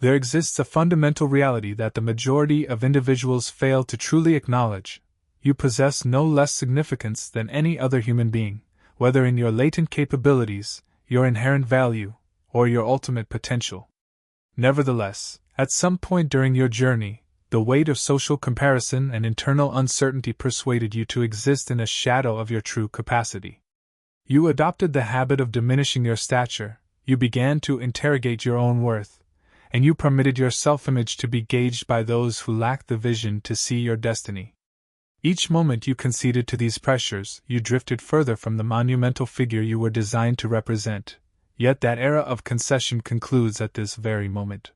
There exists a fundamental reality that the majority of individuals fail to truly acknowledge. You possess no less significance than any other human being, whether in your latent capabilities, your inherent value, or your ultimate potential. Nevertheless, at some point during your journey, the weight of social comparison and internal uncertainty persuaded you to exist in a shadow of your true capacity. You adopted the habit of diminishing your stature, you began to interrogate your own worth, and you permitted your self-image to be gauged by those who lacked the vision to see your destiny. Each moment you conceded to these pressures, you drifted further from the monumental figure you were designed to represent, yet that era of concession concludes at this very moment.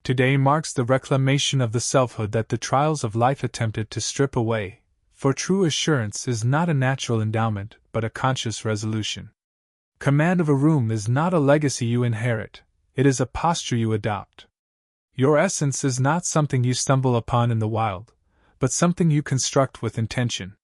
Today marks the reclamation of the selfhood that the trials of life attempted to strip away, for true assurance is not a natural endowment, but a conscious resolution. Command of a room is not a legacy you inherit, it is a posture you adopt. Your essence is not something you stumble upon in the wild, but something you construct with intention.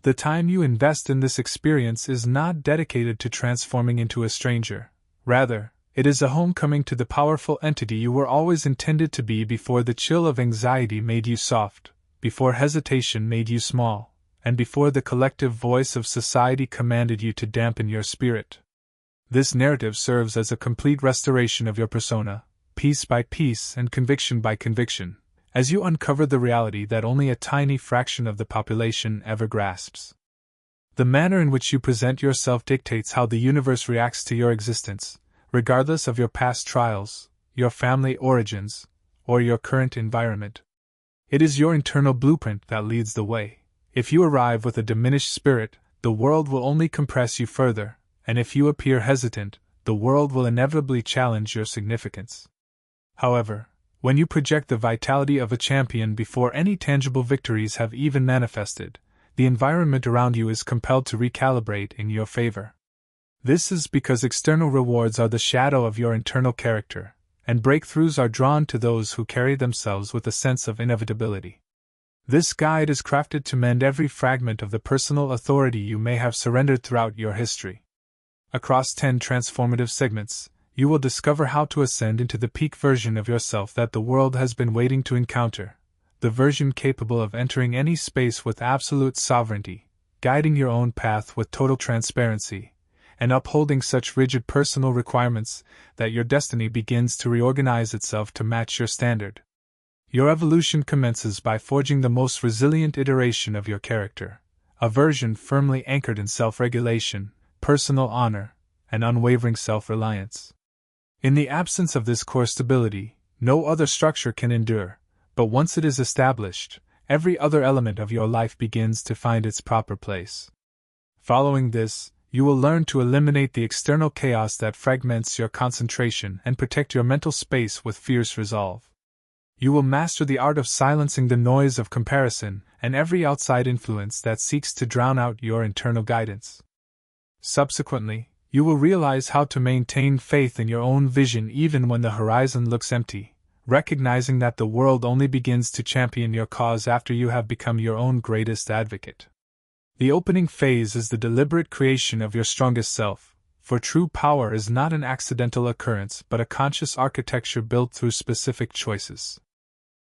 The time you invest in this experience is not dedicated to transforming into a stranger. Rather, it is a homecoming to the powerful entity you were always intended to be before the chill of anxiety made you soft, before hesitation made you small, and before the collective voice of society commanded you to dampen your spirit. This narrative serves as a complete restoration of your persona, piece by piece and conviction by conviction, as you uncover the reality that only a tiny fraction of the population ever grasps. The manner in which you present yourself dictates how the universe reacts to your existence, regardless of your past trials, your family origins, or your current environment. It is your internal blueprint that leads the way. If you arrive with a diminished spirit, the world will only compress you further, and if you appear hesitant, the world will inevitably challenge your significance. However, when you project the vitality of a champion before any tangible victories have even manifested, the environment around you is compelled to recalibrate in your favor. This is because external rewards are the shadow of your internal character, and breakthroughs are drawn to those who carry themselves with a sense of inevitability. This guide is crafted to mend every fragment of the personal authority you may have surrendered throughout your history. Across 10 transformative segments, you will discover how to ascend into the peak version of yourself that the world has been waiting to encounter, the version capable of entering any space with absolute sovereignty, guiding your own path with total transparency, and upholding such rigid personal requirements that your destiny begins to reorganize itself to match your standard. Your evolution commences by forging the most resilient iteration of your character, a version firmly anchored in self-regulation, personal honor, and unwavering self-reliance. In the absence of this core stability, no other structure can endure, but once it is established, every other element of your life begins to find its proper place. Following this, you will learn to eliminate the external chaos that fragments your concentration and protect your mental space with fierce resolve. You will master the art of silencing the noise of comparison and every outside influence that seeks to drown out your internal guidance. Subsequently, you will realize how to maintain faith in your own vision even when the horizon looks empty, recognizing that the world only begins to champion your cause after you have become your own greatest advocate. The opening phase is the deliberate creation of your strongest self, for true power is not an accidental occurrence but a conscious architecture built through specific choices.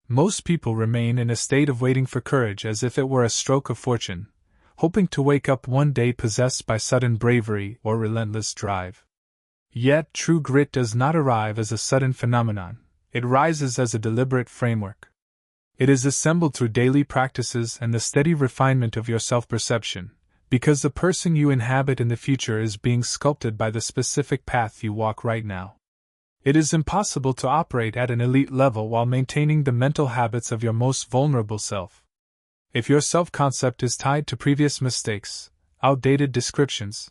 Most people remain in a state of waiting for courage as if it were a stroke of fortune, hoping to wake up one day possessed by sudden bravery or relentless drive. Yet true grit does not arrive as a sudden phenomenon, it rises as a deliberate framework. It is assembled through daily practices and the steady refinement of your self-perception, because the person you inhabit in the future is being sculpted by the specific path you walk right now. It is impossible to operate at an elite level while maintaining the mental habits of your most vulnerable self. If your self-concept is tied to previous mistakes, outdated descriptions,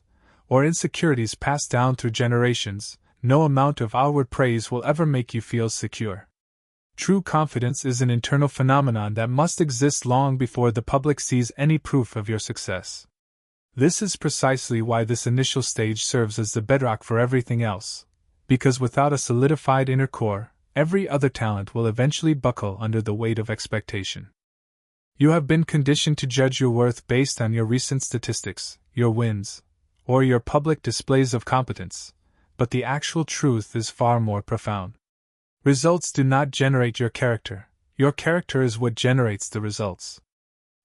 or insecurities passed down through generations, no amount of outward praise will ever make you feel secure. True confidence is an internal phenomenon that must exist long before the public sees any proof of your success. This is precisely why this initial stage serves as the bedrock for everything else, because without a solidified inner core, every other talent will eventually buckle under the weight of expectation. You have been conditioned to judge your worth based on your recent statistics, your wins, or your public displays of competence, but the actual truth is far more profound. Results do not generate your character is what generates the results.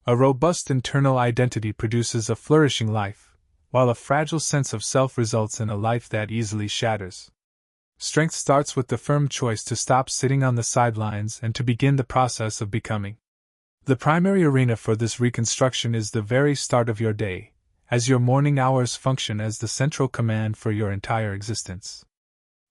A robust internal identity produces a flourishing life, while a fragile sense of self results in a life that easily shatters. Strength starts with the firm choice to stop sitting on the sidelines and to begin the process of becoming. The primary arena for this reconstruction is the very start of your day, as your morning hours function as the central command for your entire existence.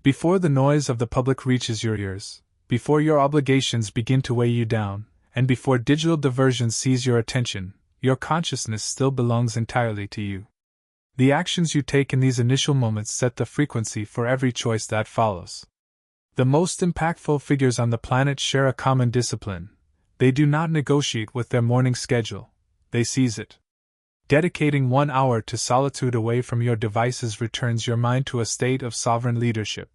Before the noise of the public reaches your ears, before your obligations begin to weigh you down, and before digital diversion seize your attention, your consciousness still belongs entirely to you. The actions you take in these initial moments set the frequency for every choice that follows. The most impactful figures on the planet share a common discipline. They do not negotiate with their morning schedule, they seize it. Dedicating 1 hour to solitude away from your devices returns your mind to a state of sovereign leadership.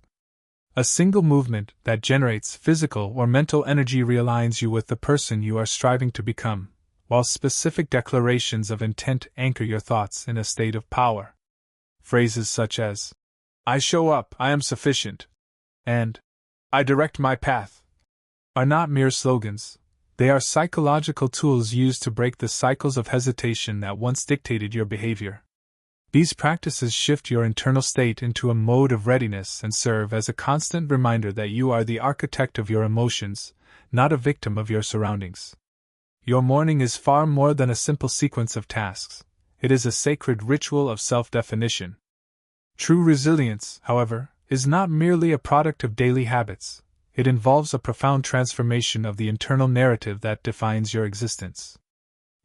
A single movement that generates physical or mental energy realigns you with the person you are striving to become, while specific declarations of intent anchor your thoughts in a state of power. Phrases such as, "I show up, I am sufficient," and "I direct my path," are not mere slogans. They are psychological tools used to break the cycles of hesitation that once dictated your behavior. These practices shift your internal state into a mode of readiness and serve as a constant reminder that you are the architect of your emotions, not a victim of your surroundings. Your morning is far more than a simple sequence of tasks. It is a sacred ritual of self-definition. True resilience, however, is not merely a product of daily habits. It involves a profound transformation of the internal narrative that defines your existence.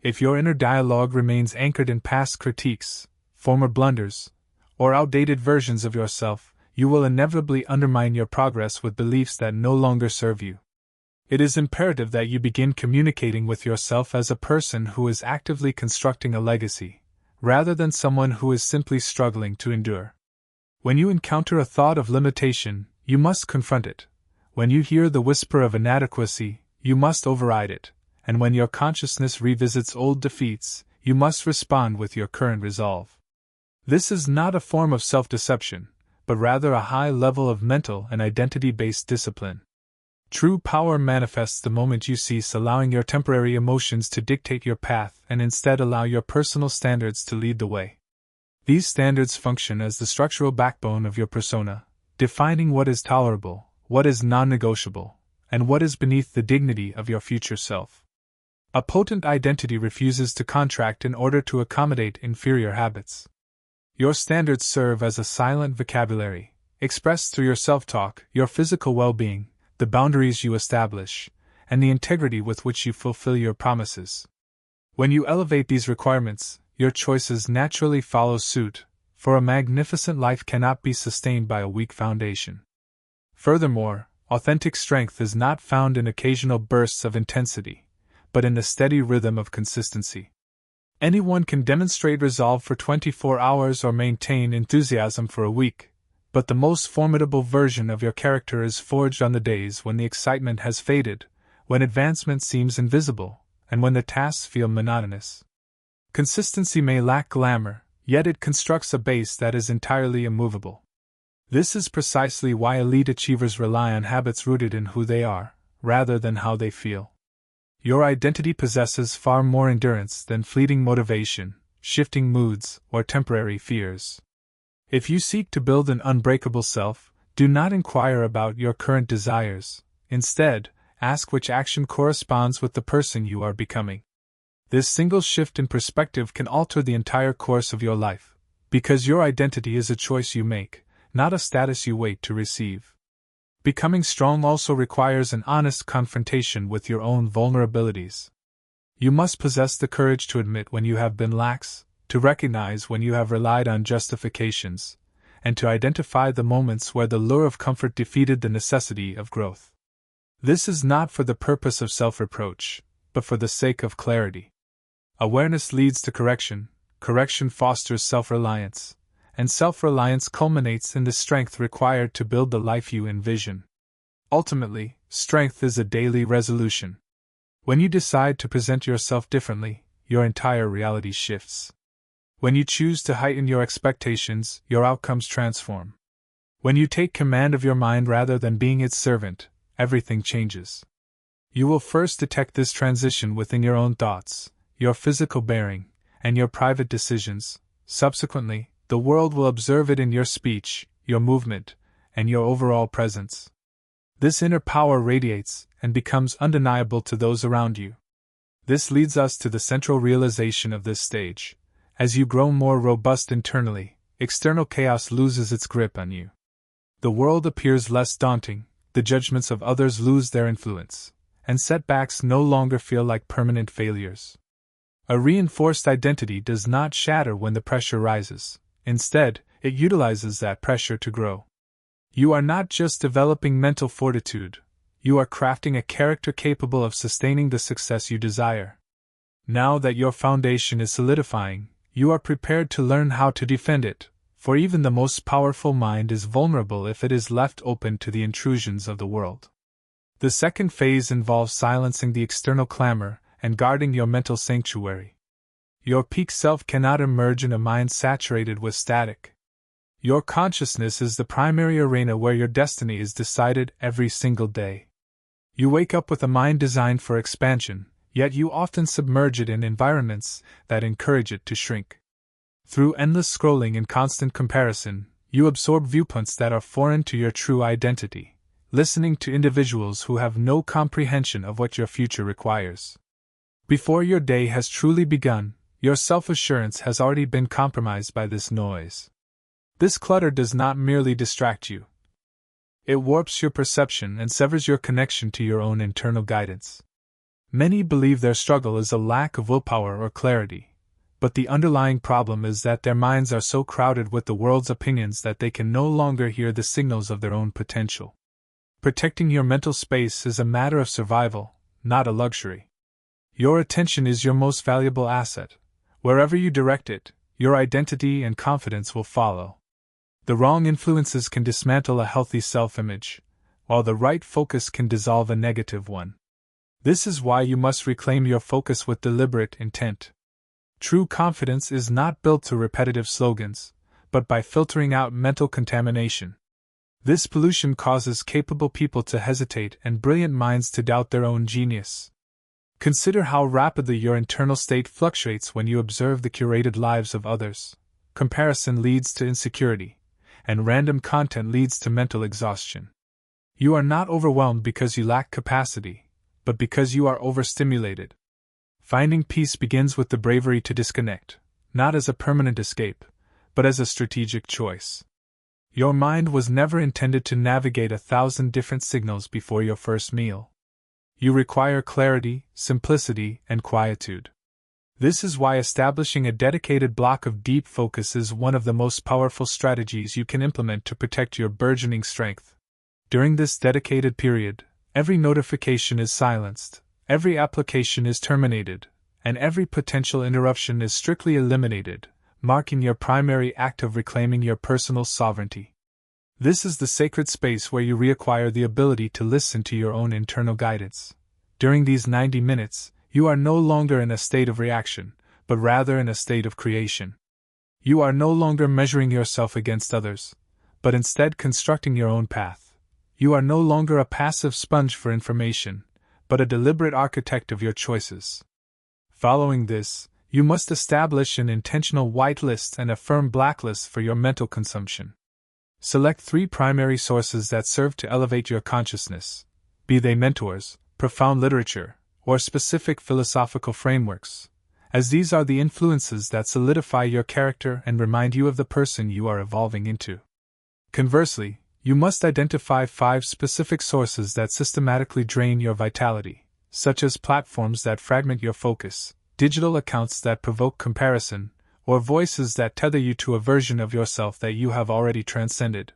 If your inner dialogue remains anchored in past critiques, former blunders, or outdated versions of yourself, you will inevitably undermine your progress with beliefs that no longer serve you. It is imperative that you begin communicating with yourself as a person who is actively constructing a legacy, rather than someone who is simply struggling to endure. When you encounter a thought of limitation, you must confront it. When you hear the whisper of inadequacy, you must override it, and when your consciousness revisits old defeats, you must respond with your current resolve. This is not a form of self-deception, but rather a high level of mental and identity-based discipline. True power manifests the moment you cease allowing your temporary emotions to dictate your path and instead allow your personal standards to lead the way. These standards function as the structural backbone of your persona, defining what is tolerable, what is non-negotiable, and what is beneath the dignity of your future self. A potent identity refuses to contract in order to accommodate inferior habits. Your standards serve as a silent vocabulary, expressed through your self-talk, your physical well-being, the boundaries you establish, and the integrity with which you fulfill your promises. When you elevate these requirements, your choices naturally follow suit, for a magnificent life cannot be sustained by a weak foundation. Furthermore, authentic strength is not found in occasional bursts of intensity, but in the steady rhythm of consistency. Anyone can demonstrate resolve for 24 hours or maintain enthusiasm for a week, but the most formidable version of your character is forged on the days when the excitement has faded, when advancement seems invisible, and when the tasks feel monotonous. Consistency may lack glamour, yet it constructs a base that is entirely immovable. This is precisely why elite achievers rely on habits rooted in who they are, rather than how they feel. Your identity possesses far more endurance than fleeting motivation, shifting moods, or temporary fears. If you seek to build an unbreakable self, do not inquire about your current desires. Instead, ask which action corresponds with the person you are becoming. This single shift in perspective can alter the entire course of your life, because your identity is a choice you make, not a status you wait to receive. Becoming strong also requires an honest confrontation with your own vulnerabilities. You must possess the courage to admit when you have been lax, to recognize when you have relied on justifications, and to identify the moments where the lure of comfort defeated the necessity of growth. This is not for the purpose of self-reproach, but for the sake of clarity. Awareness leads to correction, correction fosters self-reliance, and self-reliance culminates in the strength required to build the life you envision. Ultimately, strength is a daily resolution. When you decide to present yourself differently, your entire reality shifts. When you choose to heighten your expectations, your outcomes transform. When you take command of your mind rather than being its servant, everything changes. You will first detect this transition within your own thoughts, your physical bearing, and your private decisions. Subsequently, the world will observe it in your speech, your movement, and your overall presence. This inner power radiates and becomes undeniable to those around you. This leads us to the central realization of this stage. As you grow more robust internally, external chaos loses its grip on you. The world appears less daunting, the judgments of others lose their influence, and setbacks no longer feel like permanent failures. A reinforced identity does not shatter when the pressure rises. Instead, it utilizes that pressure to grow. You are not just developing mental fortitude, you are crafting a character capable of sustaining the success you desire. Now that your foundation is solidifying, you are prepared to learn how to defend it, for even the most powerful mind is vulnerable if it is left open to the intrusions of the world. The second phase involves silencing the external clamor and guarding your mental sanctuary. Your peak self cannot emerge in a mind saturated with static. Your consciousness is the primary arena where your destiny is decided every single day. You wake up with a mind designed for expansion, yet you often submerge it in environments that encourage it to shrink. Through endless scrolling and constant comparison, you absorb viewpoints that are foreign to your true identity, listening to individuals who have no comprehension of what your future requires. Before your day has truly begun, your self-assurance has already been compromised by this noise. This clutter does not merely distract you. It warps your perception and severs your connection to your own internal guidance. Many believe their struggle is a lack of willpower or clarity, but the underlying problem is that their minds are so crowded with the world's opinions that they can no longer hear the signals of their own potential. Protecting your mental space is a matter of survival, not a luxury. Your attention is your most valuable asset. Wherever you direct it, your identity and confidence will follow. The wrong influences can dismantle a healthy self-image, while the right focus can dissolve a negative one. This is why you must reclaim your focus with deliberate intent. True confidence is not built to repetitive slogans, but by filtering out mental contamination. This pollution causes capable people to hesitate and brilliant minds to doubt their own genius. Consider how rapidly your internal state fluctuates when you observe the curated lives of others. Comparison leads to insecurity, and random content leads to mental exhaustion. You are not overwhelmed because you lack capacity, but because you are overstimulated. Finding peace begins with the bravery to disconnect, not as a permanent escape, but as a strategic choice. Your mind was never intended to navigate 1,000 different signals before your first meal. You require clarity, simplicity, and quietude. This is why establishing a dedicated block of deep focus is one of the most powerful strategies you can implement to protect your burgeoning strength. During this dedicated period, every notification is silenced, every application is terminated, and every potential interruption is strictly eliminated, marking your primary act of reclaiming your personal sovereignty. This is the sacred space where you reacquire the ability to listen to your own internal guidance. During these 90 minutes, you are no longer in a state of reaction, but rather in a state of creation. You are no longer measuring yourself against others, but instead constructing your own path. You are no longer a passive sponge for information, but a deliberate architect of your choices. Following this, you must establish an intentional whitelist and a firm blacklist for your mental consumption. Select 3 primary sources that serve to elevate your consciousness, be they mentors, profound literature, or specific philosophical frameworks, as these are the influences that solidify your character and remind you of the person you are evolving into. Conversely, you must identify 5 specific sources that systematically drain your vitality, such as platforms that fragment your focus, digital accounts that provoke comparison, or voices that tether you to a version of yourself that you have already transcended.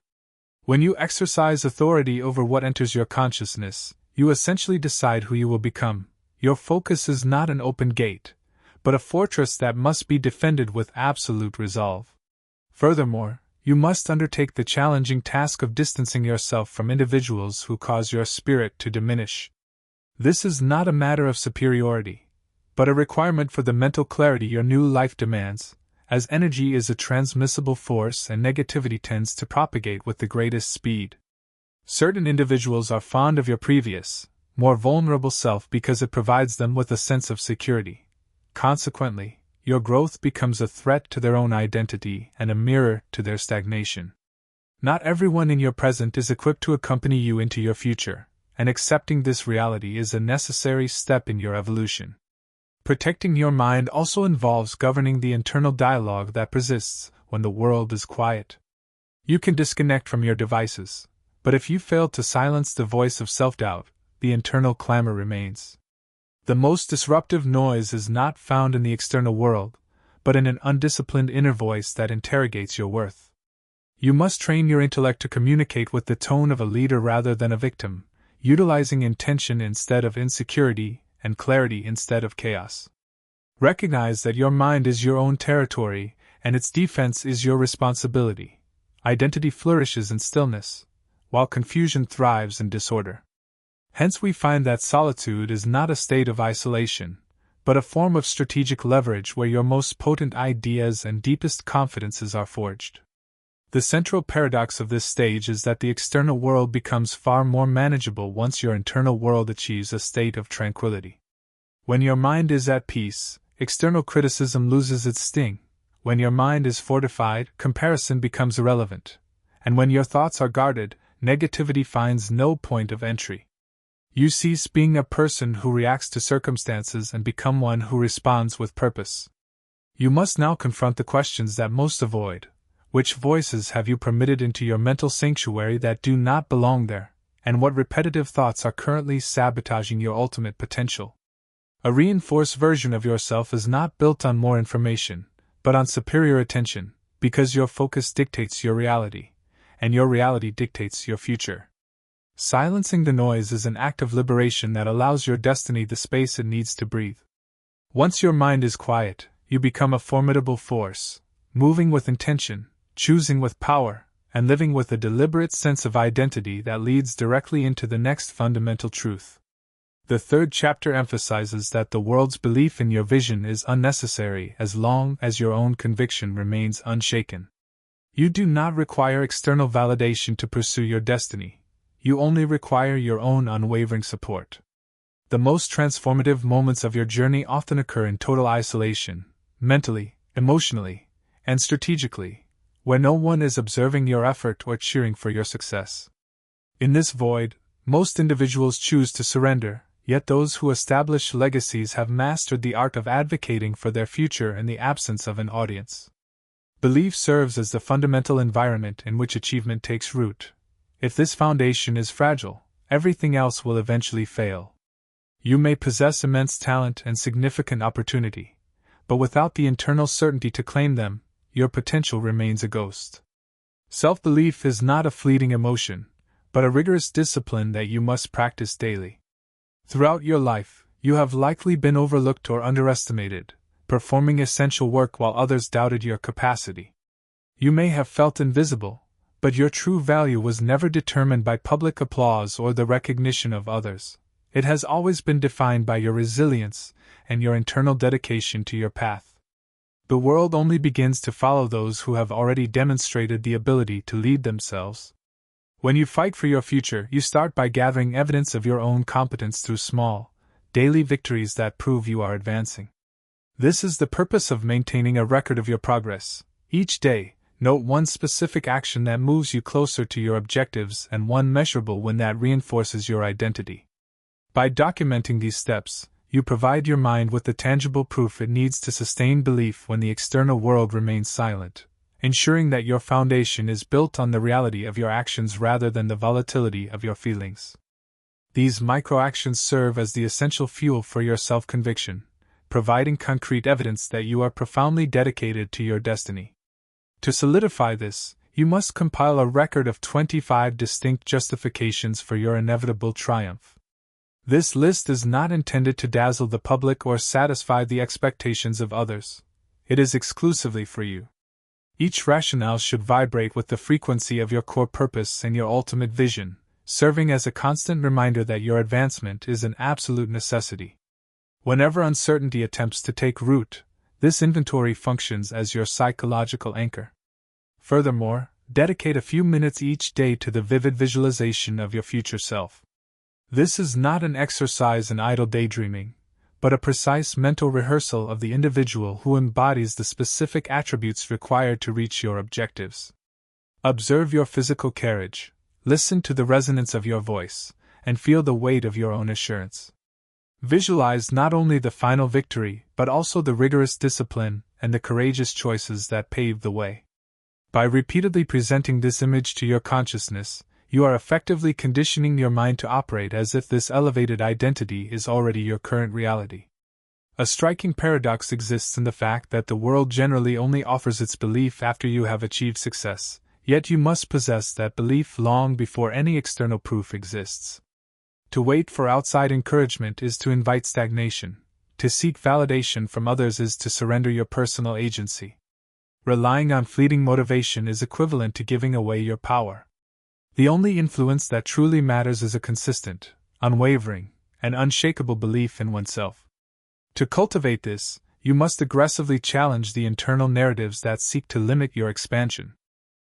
When you exercise authority over what enters your consciousness, you essentially decide who you will become. Your focus is not an open gate, but a fortress that must be defended with absolute resolve. Furthermore, you must undertake the challenging task of distancing yourself from individuals who cause your spirit to diminish. This is not a matter of superiority, but a requirement for the mental clarity your new life demands, as energy is a transmissible force and negativity tends to propagate with the greatest speed. Certain individuals are fond of your previous, more vulnerable self because it provides them with a sense of security. Consequently, your growth becomes a threat to their own identity and a mirror to their stagnation. Not everyone in your present is equipped to accompany you into your future, and accepting this reality is a necessary step in your evolution. Protecting your mind also involves governing the internal dialogue that persists when the world is quiet. You can disconnect from your devices, but if you fail to silence the voice of self-doubt, the internal clamor remains. The most disruptive noise is not found in the external world, but in an undisciplined inner voice that interrogates your worth. You must train your intellect to communicate with the tone of a leader rather than a victim, utilizing intention instead of insecurity and clarity instead of chaos. Recognize that your mind is your own territory, and its defense is your responsibility. Identity flourishes in stillness, while confusion thrives in disorder. Hence we find that solitude is not a state of isolation, but a form of strategic leverage where your most potent ideas and deepest confidences are forged. The central paradox of this stage is that the external world becomes far more manageable once your internal world achieves a state of tranquility. When your mind is at peace, external criticism loses its sting. When your mind is fortified, comparison becomes irrelevant. And when your thoughts are guarded, negativity finds no point of entry. You cease being a person who reacts to circumstances and become one who responds with purpose. You must now confront the questions that most avoid. Which voices have you permitted into your mental sanctuary that do not belong there, and what repetitive thoughts are currently sabotaging your ultimate potential? A reinforced version of yourself is not built on more information, but on superior attention, because your focus dictates your reality, and your reality dictates your future. Silencing the noise is an act of liberation that allows your destiny the space it needs to breathe. Once your mind is quiet, you become a formidable force, moving with intention, choosing with power, and living with a deliberate sense of identity that leads directly into the next fundamental truth. The third chapter emphasizes that the world's belief in your vision is unnecessary as long as your own conviction remains unshaken. You do not require external validation to pursue your destiny. You only require your own unwavering support. The most transformative moments of your journey often occur in total isolation, mentally, emotionally, and strategically, where no one is observing your effort or cheering for your success. In this void, most individuals choose to surrender, yet those who establish legacies have mastered the art of advocating for their future in the absence of an audience. Belief serves as the fundamental environment in which achievement takes root. If this foundation is fragile, everything else will eventually fail. You may possess immense talent and significant opportunity, but without the internal certainty to claim them, your potential remains a ghost. Self-belief is not a fleeting emotion, but a rigorous discipline that you must practice daily. Throughout your life, you have likely been overlooked or underestimated, performing essential work while others doubted your capacity. You may have felt invisible, but your true value was never determined by public applause or the recognition of others. It has always been defined by your resilience and your internal dedication to your path. The world only begins to follow those who have already demonstrated the ability to lead themselves. When you fight for your future, you start by gathering evidence of your own competence through small, daily victories that prove you are advancing. This is the purpose of maintaining a record of your progress. Each day, note one specific action that moves you closer to your objectives and one measurable one that reinforces your identity. By documenting these steps, you provide your mind with the tangible proof it needs to sustain belief when the external world remains silent, ensuring that your foundation is built on the reality of your actions rather than the volatility of your feelings. These micro-actions serve as the essential fuel for your self-conviction, providing concrete evidence that you are profoundly dedicated to your destiny. To solidify this, you must compile a record of 25 distinct justifications for your inevitable triumph. This list is not intended to dazzle the public or satisfy the expectations of others. It is exclusively for you. Each rationale should vibrate with the frequency of your core purpose and your ultimate vision, serving as a constant reminder that your advancement is an absolute necessity. Whenever uncertainty attempts to take root, this inventory functions as your psychological anchor. Furthermore, dedicate a few minutes each day to the vivid visualization of your future self. This is not an exercise in idle daydreaming, but a precise mental rehearsal of the individual who embodies the specific attributes required to reach your objectives. Observe your physical carriage, listen to the resonance of your voice, and feel the weight of your own assurance. Visualize not only the final victory, but also the rigorous discipline and the courageous choices that paved the way. By repeatedly presenting this image to your consciousness, you are effectively conditioning your mind to operate as if this elevated identity is already your current reality. A striking paradox exists in the fact that the world generally only offers its belief after you have achieved success, yet you must possess that belief long before any external proof exists. To wait for outside encouragement is to invite stagnation. To seek validation from others is to surrender your personal agency. Relying on fleeting motivation is equivalent to giving away your power. The only influence that truly matters is a consistent, unwavering, and unshakable belief in oneself. To cultivate this, you must aggressively challenge the internal narratives that seek to limit your expansion.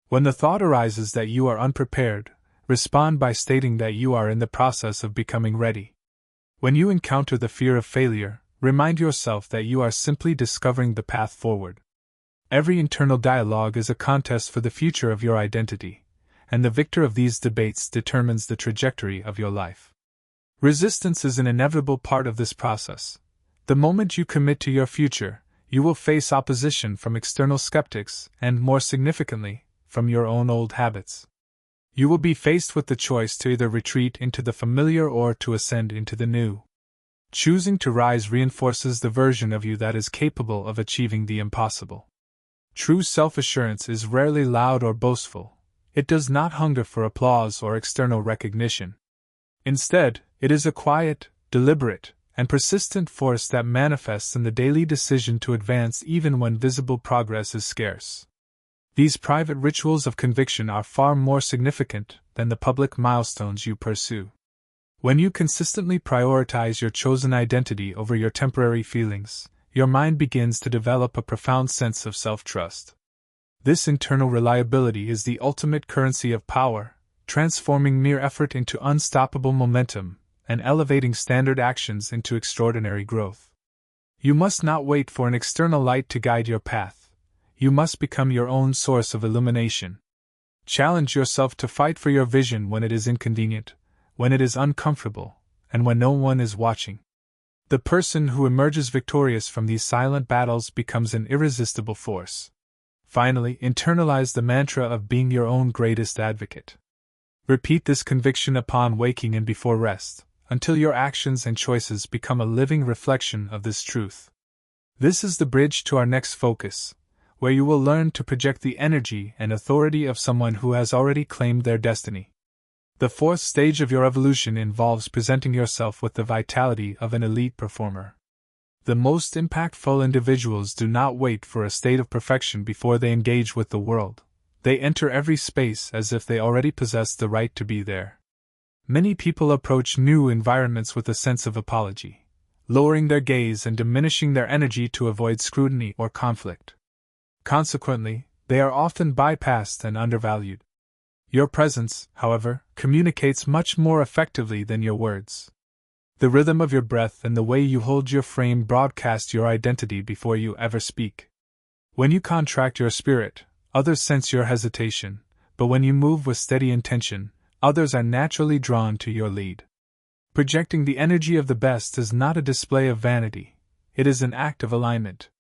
When the thought arises that you are unprepared, respond by stating that you are in the process of becoming ready. When you encounter the fear of failure, remind yourself that you are simply discovering the path forward. Every internal dialogue is a contest for the future of your identity, and the victor of these debates determines the trajectory of your life. Resistance is an inevitable part of this process. The moment you commit to your future, you will face opposition from external skeptics and, more significantly, from your own old habits. You will be faced with the choice to either retreat into the familiar or to ascend into the new. Choosing to rise reinforces the version of you that is capable of achieving the impossible. True self-assurance is rarely loud or boastful. It does not hunger for applause or external recognition. Instead, it is a quiet, deliberate, and persistent force that manifests in the daily decision to advance even when visible progress is scarce. These private rituals of conviction are far more significant than the public milestones you pursue. When you consistently prioritize your chosen identity over your temporary feelings, your mind begins to develop a profound sense of self-trust. This internal reliability is the ultimate currency of power, transforming mere effort into unstoppable momentum and elevating standard actions into extraordinary growth. You must not wait for an external light to guide your path. You must become your own source of illumination. Challenge yourself to fight for your vision when it is inconvenient, when it is uncomfortable, and when no one is watching. The person who emerges victorious from these silent battles becomes an irresistible force. Finally, internalize the mantra of being your own greatest advocate. Repeat this conviction upon waking and before rest, until your actions and choices become a living reflection of this truth. This is the bridge to our next focus, where you will learn to project the energy and authority of someone who has already claimed their destiny. The fourth stage of your evolution involves presenting yourself with the vitality of an elite performer. The most impactful individuals do not wait for a state of perfection before they engage with the world. They enter every space as if they already possess the right to be there. Many people approach new environments with a sense of apology, lowering their gaze and diminishing their energy to avoid scrutiny or conflict. Consequently, they are often bypassed and undervalued. Your presence, however, communicates much more effectively than your words. The rhythm of your breath and the way you hold your frame broadcast your identity before you ever speak. When you contract your spirit, others sense your hesitation, but when you move with steady intention, others are naturally drawn to your lead. Projecting the energy of the best is not a display of vanity, it is an act of alignment.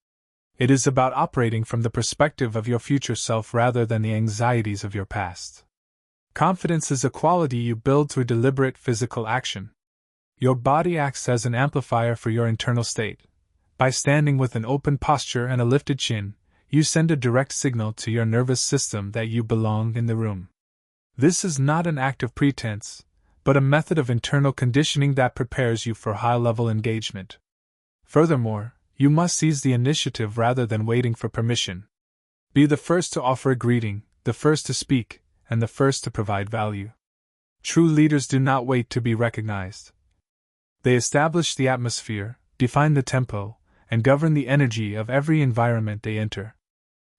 It is about operating from the perspective of your future self rather than the anxieties of your past. Confidence is a quality you build through deliberate physical action. Your body acts as an amplifier for your internal state. By standing with an open posture and a lifted chin, you send a direct signal to your nervous system that you belong in the room. This is not an act of pretense, but a method of internal conditioning that prepares you for high-level engagement. Furthermore, you must seize the initiative rather than waiting for permission. Be the first to offer a greeting, the first to speak, and the first to provide value. True leaders do not wait to be recognized. They establish the atmosphere, define the tempo, and govern the energy of every environment they enter.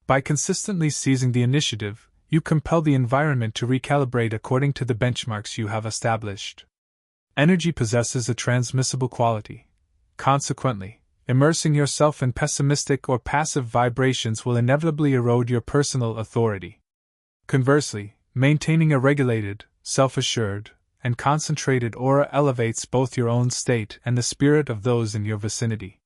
By consistently seizing the initiative, You compel the environment to recalibrate according to the benchmarks you have established. Energy possesses a transmissible quality. Consequently, immersing yourself in pessimistic or passive vibrations will inevitably erode your personal authority. Conversely, maintaining a regulated, self-assured, and concentrated aura elevates both your own state and the spirit of those in your vicinity.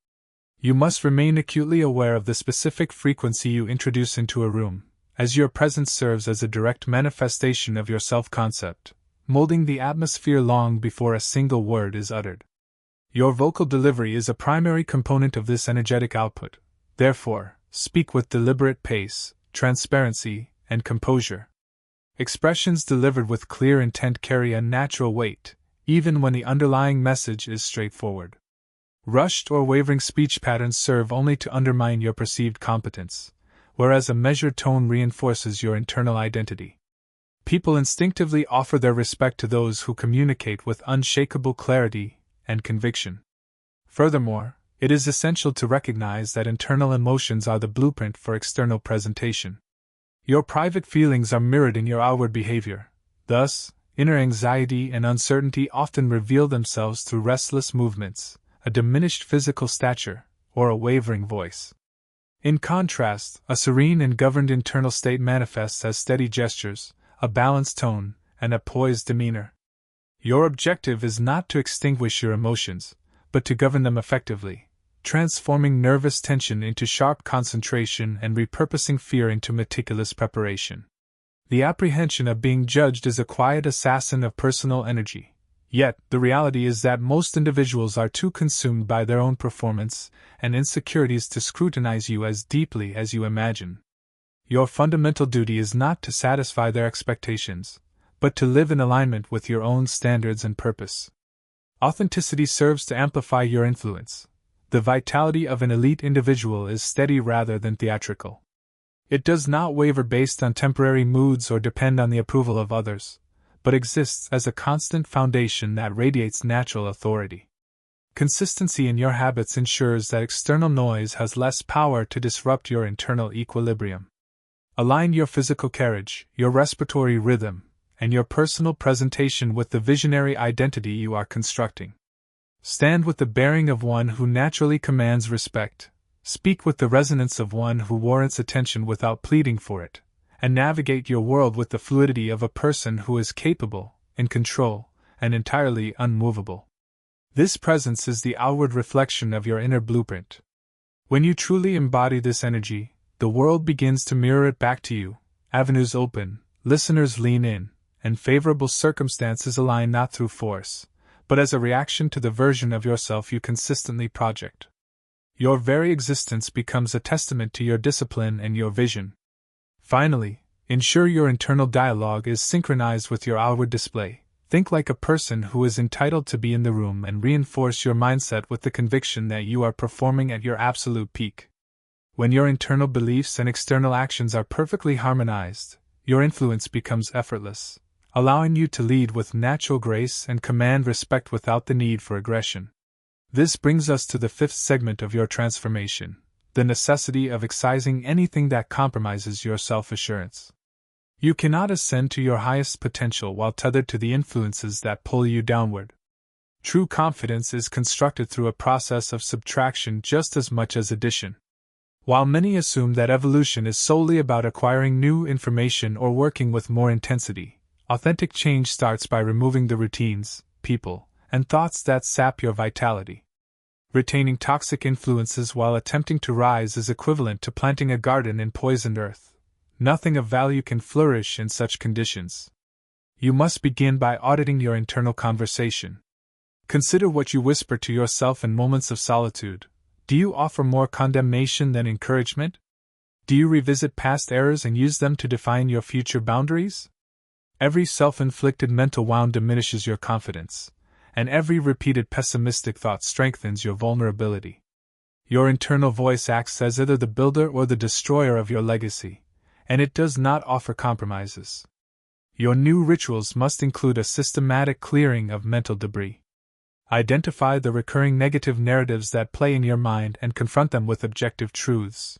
You must remain acutely aware of the specific frequency you introduce into a room, as your presence serves as a direct manifestation of your self-concept, molding the atmosphere long before a single word is uttered. Your vocal delivery is a primary component of this energetic output. Therefore, speak with deliberate pace, transparency, and composure. Expressions delivered with clear intent carry a natural weight, even when the underlying message is straightforward. Rushed or wavering speech patterns serve only to undermine your perceived competence, whereas a measured tone reinforces your internal identity. People instinctively offer their respect to those who communicate with unshakable clarity and conviction. Furthermore, it is essential to recognize that internal emotions are the blueprint for external presentation. Your private feelings are mirrored in your outward behavior. Thus, inner anxiety and uncertainty often reveal themselves through restless movements, a diminished physical stature, or a wavering voice. In contrast, a serene and governed internal state manifests as steady gestures, a balanced tone, and a poised demeanor. Your objective is not to extinguish your emotions, but to govern them effectively, transforming nervous tension into sharp concentration and repurposing fear into meticulous preparation. The apprehension of being judged is a quiet assassin of personal energy. Yet, the reality is that most individuals are too consumed by their own performance and insecurities to scrutinize you as deeply as you imagine. Your fundamental duty is not to satisfy their expectations, but to live in alignment with your own standards and purpose. Authenticity serves to amplify your influence. The vitality of an elite individual is steady rather than theatrical. It does not waver based on temporary moods or depend on the approval of others, but exists as a constant foundation that radiates natural authority. Consistency in your habits ensures that external noise has less power to disrupt your internal equilibrium. Align your physical carriage, your respiratory rhythm, and your personal presentation with the visionary identity you are constructing. Stand with the bearing of one who naturally commands respect, speak with the resonance of one who warrants attention without pleading for it, and navigate your world with the fluidity of a person who is capable, in control, and entirely unmovable. This presence is the outward reflection of your inner blueprint. When you truly embody this energy, the world begins to mirror it back to you, avenues open, listeners lean in, and favorable circumstances align not through force, but as a reaction to the version of yourself you consistently project. Your very existence becomes a testament to your discipline and your vision. Finally, ensure your internal dialogue is synchronized with your outward display. Think like a person who is entitled to be in the room and reinforce your mindset with the conviction that you are performing at your absolute peak. When your internal beliefs and external actions are perfectly harmonized, your influence becomes effortless, allowing you to lead with natural grace and command respect without the need for aggression. This brings us to the fifth segment of your transformation, the necessity of excising anything that compromises your self-assurance. You cannot ascend to your highest potential while tethered to the influences that pull you downward. True confidence is constructed through a process of subtraction just as much as addition. While many assume that evolution is solely about acquiring new information or working with more intensity, authentic change starts by removing the routines, people, and thoughts that sap your vitality. Retaining toxic influences while attempting to rise is equivalent to planting a garden in poisoned earth. Nothing of value can flourish in such conditions. You must begin by auditing your internal conversation. Consider what you whisper to yourself in moments of solitude. Do you offer more condemnation than encouragement? Do you revisit past errors and use them to define your future boundaries? Every self-inflicted mental wound diminishes your confidence, and every repeated pessimistic thought strengthens your vulnerability. Your internal voice acts as either the builder or the destroyer of your legacy, and it does not offer compromises. Your new rituals must include a systematic clearing of mental debris. Identify the recurring negative narratives that play in your mind and confront them with objective truths.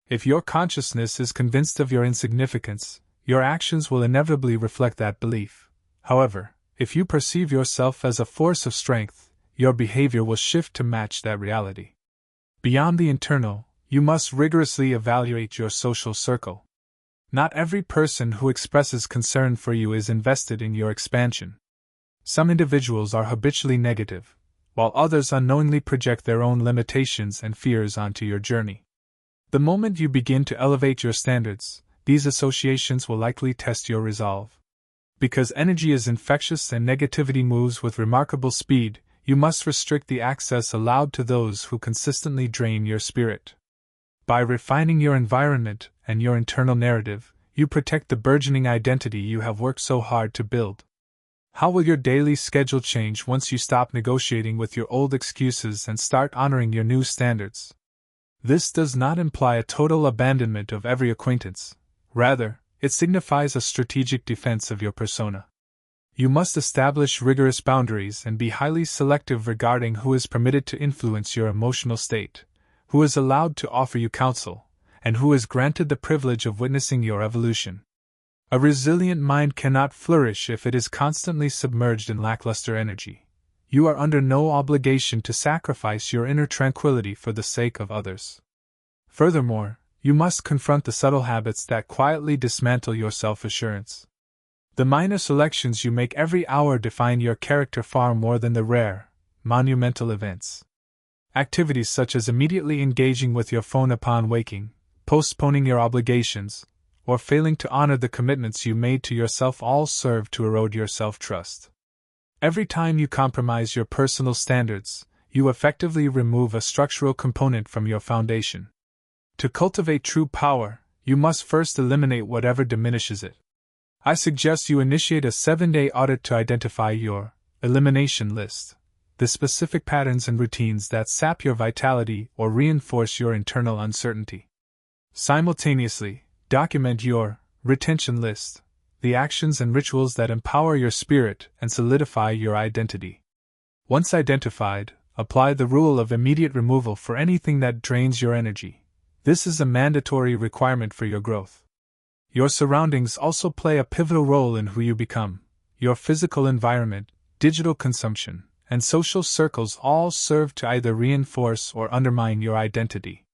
If your consciousness is convinced of your insignificance, your actions will inevitably reflect that belief. However, if you perceive yourself as a force of strength, your behavior will shift to match that reality. Beyond the internal, you must rigorously evaluate your social circle. Not every person who expresses concern for you is invested in your expansion. Some individuals are habitually negative, while others unknowingly project their own limitations and fears onto your journey. The moment you begin to elevate your standards, these associations will likely test your resolve. Because energy is infectious and negativity moves with remarkable speed, you must restrict the access allowed to those who consistently drain your spirit. By refining your environment and your internal narrative, you protect the burgeoning identity you have worked so hard to build. How will your daily schedule change once you stop negotiating with your old excuses and start honoring your new standards? This does not imply a total abandonment of every acquaintance. Rather, it signifies a strategic defense of your persona. You must establish rigorous boundaries and be highly selective regarding who is permitted to influence your emotional state, who is allowed to offer you counsel, and who is granted the privilege of witnessing your evolution. A resilient mind cannot flourish if it is constantly submerged in lackluster energy. You are under no obligation to sacrifice your inner tranquility for the sake of others. Furthermore, you must confront the subtle habits that quietly dismantle your self-assurance. The minor selections you make every hour define your character far more than the rare, monumental events. Activities such as immediately engaging with your phone upon waking, postponing your obligations, or failing to honor the commitments you made to yourself all serve to erode your self-trust. Every time you compromise your personal standards, you effectively remove a structural component from your foundation. To cultivate true power, you must first eliminate whatever diminishes it. I suggest you initiate a 7-day audit to identify your elimination list, the specific patterns and routines that sap your vitality or reinforce your internal uncertainty. Simultaneously, document your retention list, the actions and rituals that empower your spirit and solidify your identity. Once identified, apply the rule of immediate removal for anything that drains your energy. This is a mandatory requirement for your growth. Your surroundings also play a pivotal role in who you become. Your physical environment, digital consumption, and social circles all serve to either reinforce or undermine your identity.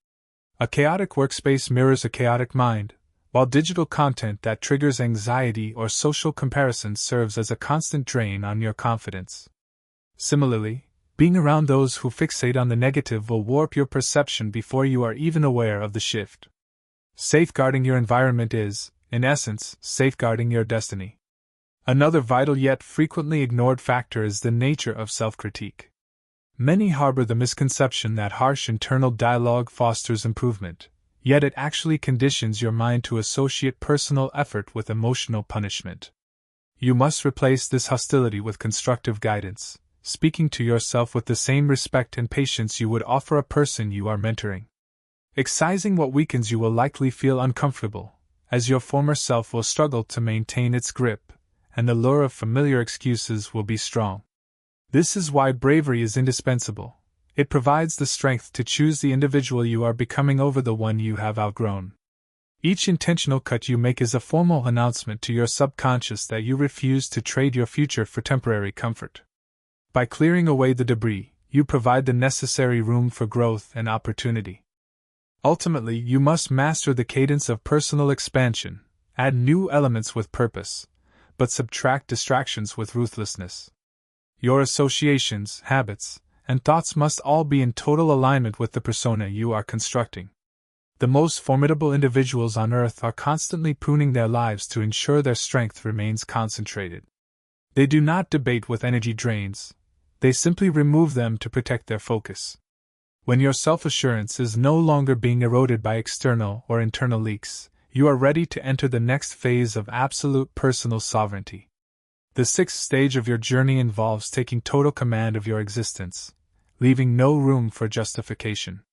A chaotic workspace mirrors a chaotic mind, while digital content that triggers anxiety or social comparison serves as a constant drain on your confidence. Similarly, being around those who fixate on the negative will warp your perception before you are even aware of the shift. Safeguarding your environment is, in essence, safeguarding your destiny. Another vital yet frequently ignored factor is the nature of self-critique. Many harbor the misconception that harsh internal dialogue fosters improvement, yet it actually conditions your mind to associate personal effort with emotional punishment. You must replace this hostility with constructive guidance, speaking to yourself with the same respect and patience you would offer a person you are mentoring. Excising what weakens you will likely feel uncomfortable, as your former self will struggle to maintain its grip, and the lure of familiar excuses will be strong. This is why bravery is indispensable. It provides the strength to choose the individual you are becoming over the one you have outgrown. Each intentional cut you make is a formal announcement to your subconscious that you refuse to trade your future for temporary comfort. By clearing away the debris, you provide the necessary room for growth and opportunity. Ultimately, you must master the cadence of personal expansion, add new elements with purpose, but subtract distractions with ruthlessness. Your associations, habits, and thoughts must all be in total alignment with the persona you are constructing. The most formidable individuals on earth are constantly pruning their lives to ensure their strength remains concentrated. They do not debate with energy drains, they simply remove them to protect their focus. When your self-assurance is no longer being eroded by external or internal leaks, you are ready to enter the next phase of absolute personal sovereignty. The sixth stage of your journey involves taking total command of your existence, leaving no room for justification.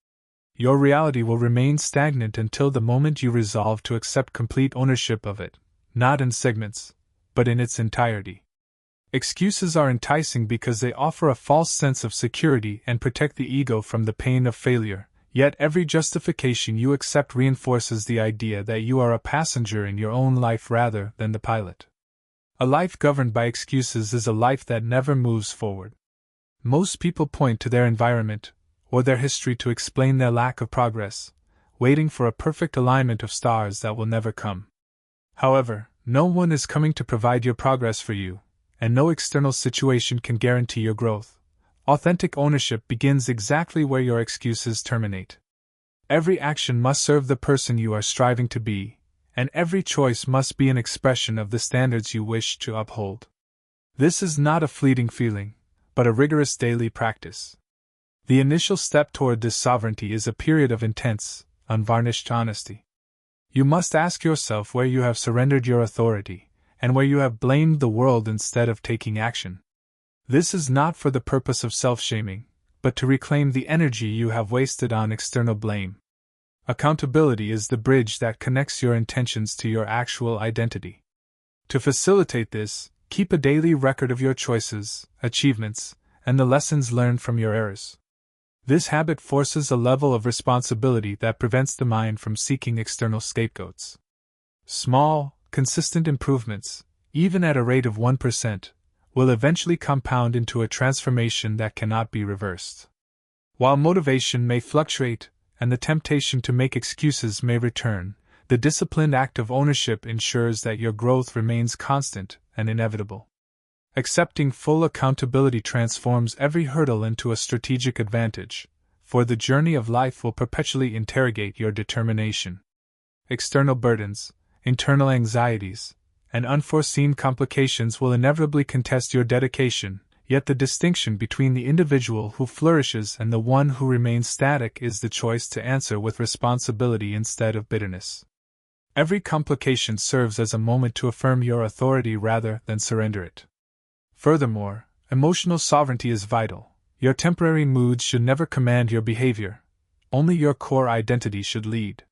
Your reality will remain stagnant until the moment you resolve to accept complete ownership of it, not in segments, but in its entirety. Excuses are enticing because they offer a false sense of security and protect the ego from the pain of failure, Yet every justification you accept reinforces the idea that you are a passenger in your own life rather than the pilot. A life governed by excuses is a life that never moves forward. Most people point to their environment or their history to explain their lack of progress, waiting for a perfect alignment of stars that will never come. However, no one is coming to provide your progress for you, and no external situation can guarantee your growth. Authentic ownership begins exactly where your excuses terminate. Every action must serve the person you are striving to be, and every choice must be an expression of the standards you wish to uphold. This is not a fleeting feeling, but a rigorous daily practice. The initial step toward this sovereignty is a period of intense, unvarnished honesty. You must ask yourself where you have surrendered your authority, and where you have blamed the world instead of taking action. This is not for the purpose of self-shaming, but to reclaim the energy you have wasted on external blame. Accountability is the bridge that connects your intentions to your actual identity. To facilitate this, keep a daily record of your choices, achievements, and the lessons learned from your errors. This habit forces a level of responsibility that prevents the mind from seeking external scapegoats. Small, consistent improvements, even at a rate of 1%, will eventually compound into a transformation that cannot be reversed. While motivation may fluctuate, and the temptation to make excuses may return, the disciplined act of ownership ensures that your growth remains constant and inevitable. Accepting full accountability transforms every hurdle into a strategic advantage, for the journey of life will perpetually interrogate your determination. External burdens, internal anxieties, and unforeseen complications will inevitably contest your dedication, yet the distinction between the individual who flourishes and the one who remains static is the choice to answer with responsibility instead of bitterness. Every complication serves as a moment to affirm your authority rather than surrender it. Furthermore, emotional sovereignty is vital. Your temporary moods should never command your behavior. Only your core identity should lead.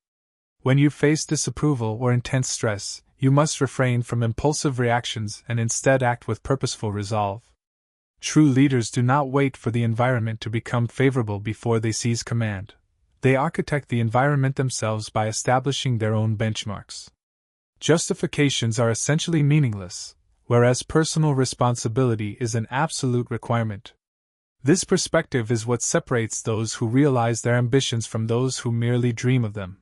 When you face disapproval or intense stress, you must refrain from impulsive reactions and instead act with purposeful resolve. True leaders do not wait for the environment to become favorable before they seize command. They architect the environment themselves by establishing their own benchmarks. Justifications are essentially meaningless, whereas personal responsibility is an absolute requirement. This perspective is what separates those who realize their ambitions from those who merely dream of them.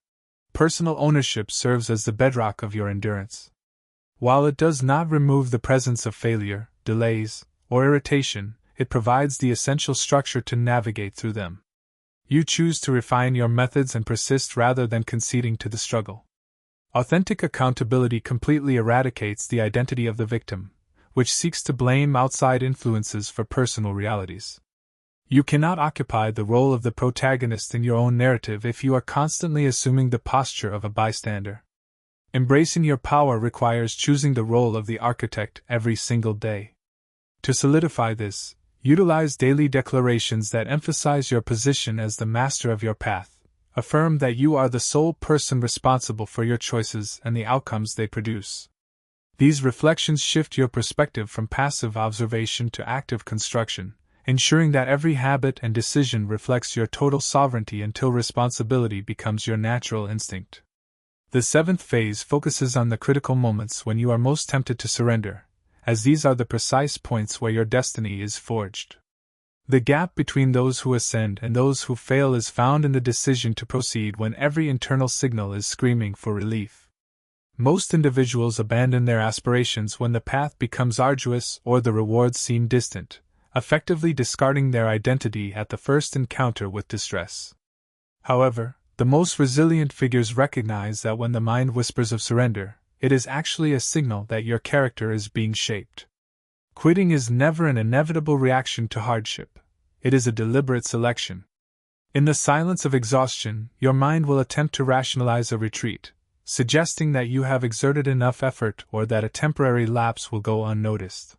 Personal ownership serves as the bedrock of your endurance. While it does not remove the presence of failure, delays, or irritation, it provides the essential structure to navigate through them. You choose to refine your methods and persist rather than conceding to the struggle. Authentic accountability completely eradicates the identity of the victim, which seeks to blame outside influences for personal realities. You cannot occupy the role of the protagonist in your own narrative if you are constantly assuming the posture of a bystander. Embracing your power requires choosing the role of the architect every single day. To solidify this, utilize daily declarations that emphasize your position as the master of your path. Affirm that you are the sole person responsible for your choices and the outcomes they produce. These reflections shift your perspective from passive observation to active construction, ensuring that every habit and decision reflects your total sovereignty until responsibility becomes your natural instinct. The seventh phase focuses on the critical moments when you are most tempted to surrender, as these are the precise points where your destiny is forged. The gap between those who ascend and those who fail is found in the decision to proceed when every internal signal is screaming for relief. Most individuals abandon their aspirations when the path becomes arduous or the rewards seem distant, effectively discarding their identity at the first encounter with distress. However, the most resilient figures recognize that when the mind whispers of surrender, it is actually a signal that your character is being shaped. Quitting is never an inevitable reaction to hardship. It is a deliberate selection. In the silence of exhaustion, your mind will attempt to rationalize a retreat, suggesting that you have exerted enough effort or that a temporary lapse will go unnoticed.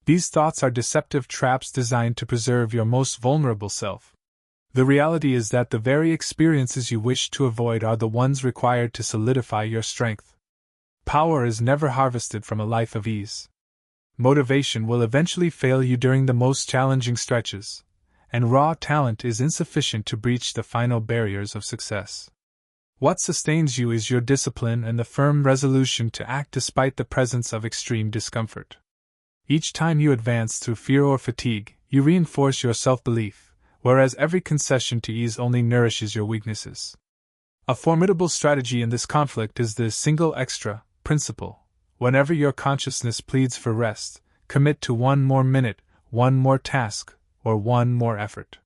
These thoughts are deceptive traps designed to preserve your most vulnerable self. The reality is that the very experiences you wish to avoid are the ones required to solidify your strength. Power is never harvested from a life of ease. Motivation will eventually fail you during the most challenging stretches, and raw talent is insufficient to breach the final barriers of success. What sustains you is your discipline and the firm resolution to act despite the presence of extreme discomfort. Each time you advance through fear or fatigue, you reinforce your self-belief, whereas every concession to ease only nourishes your weaknesses. A formidable strategy in this conflict is the single extra principle. Whenever your consciousness pleads for rest, commit to one more minute, one more task, or one more effort.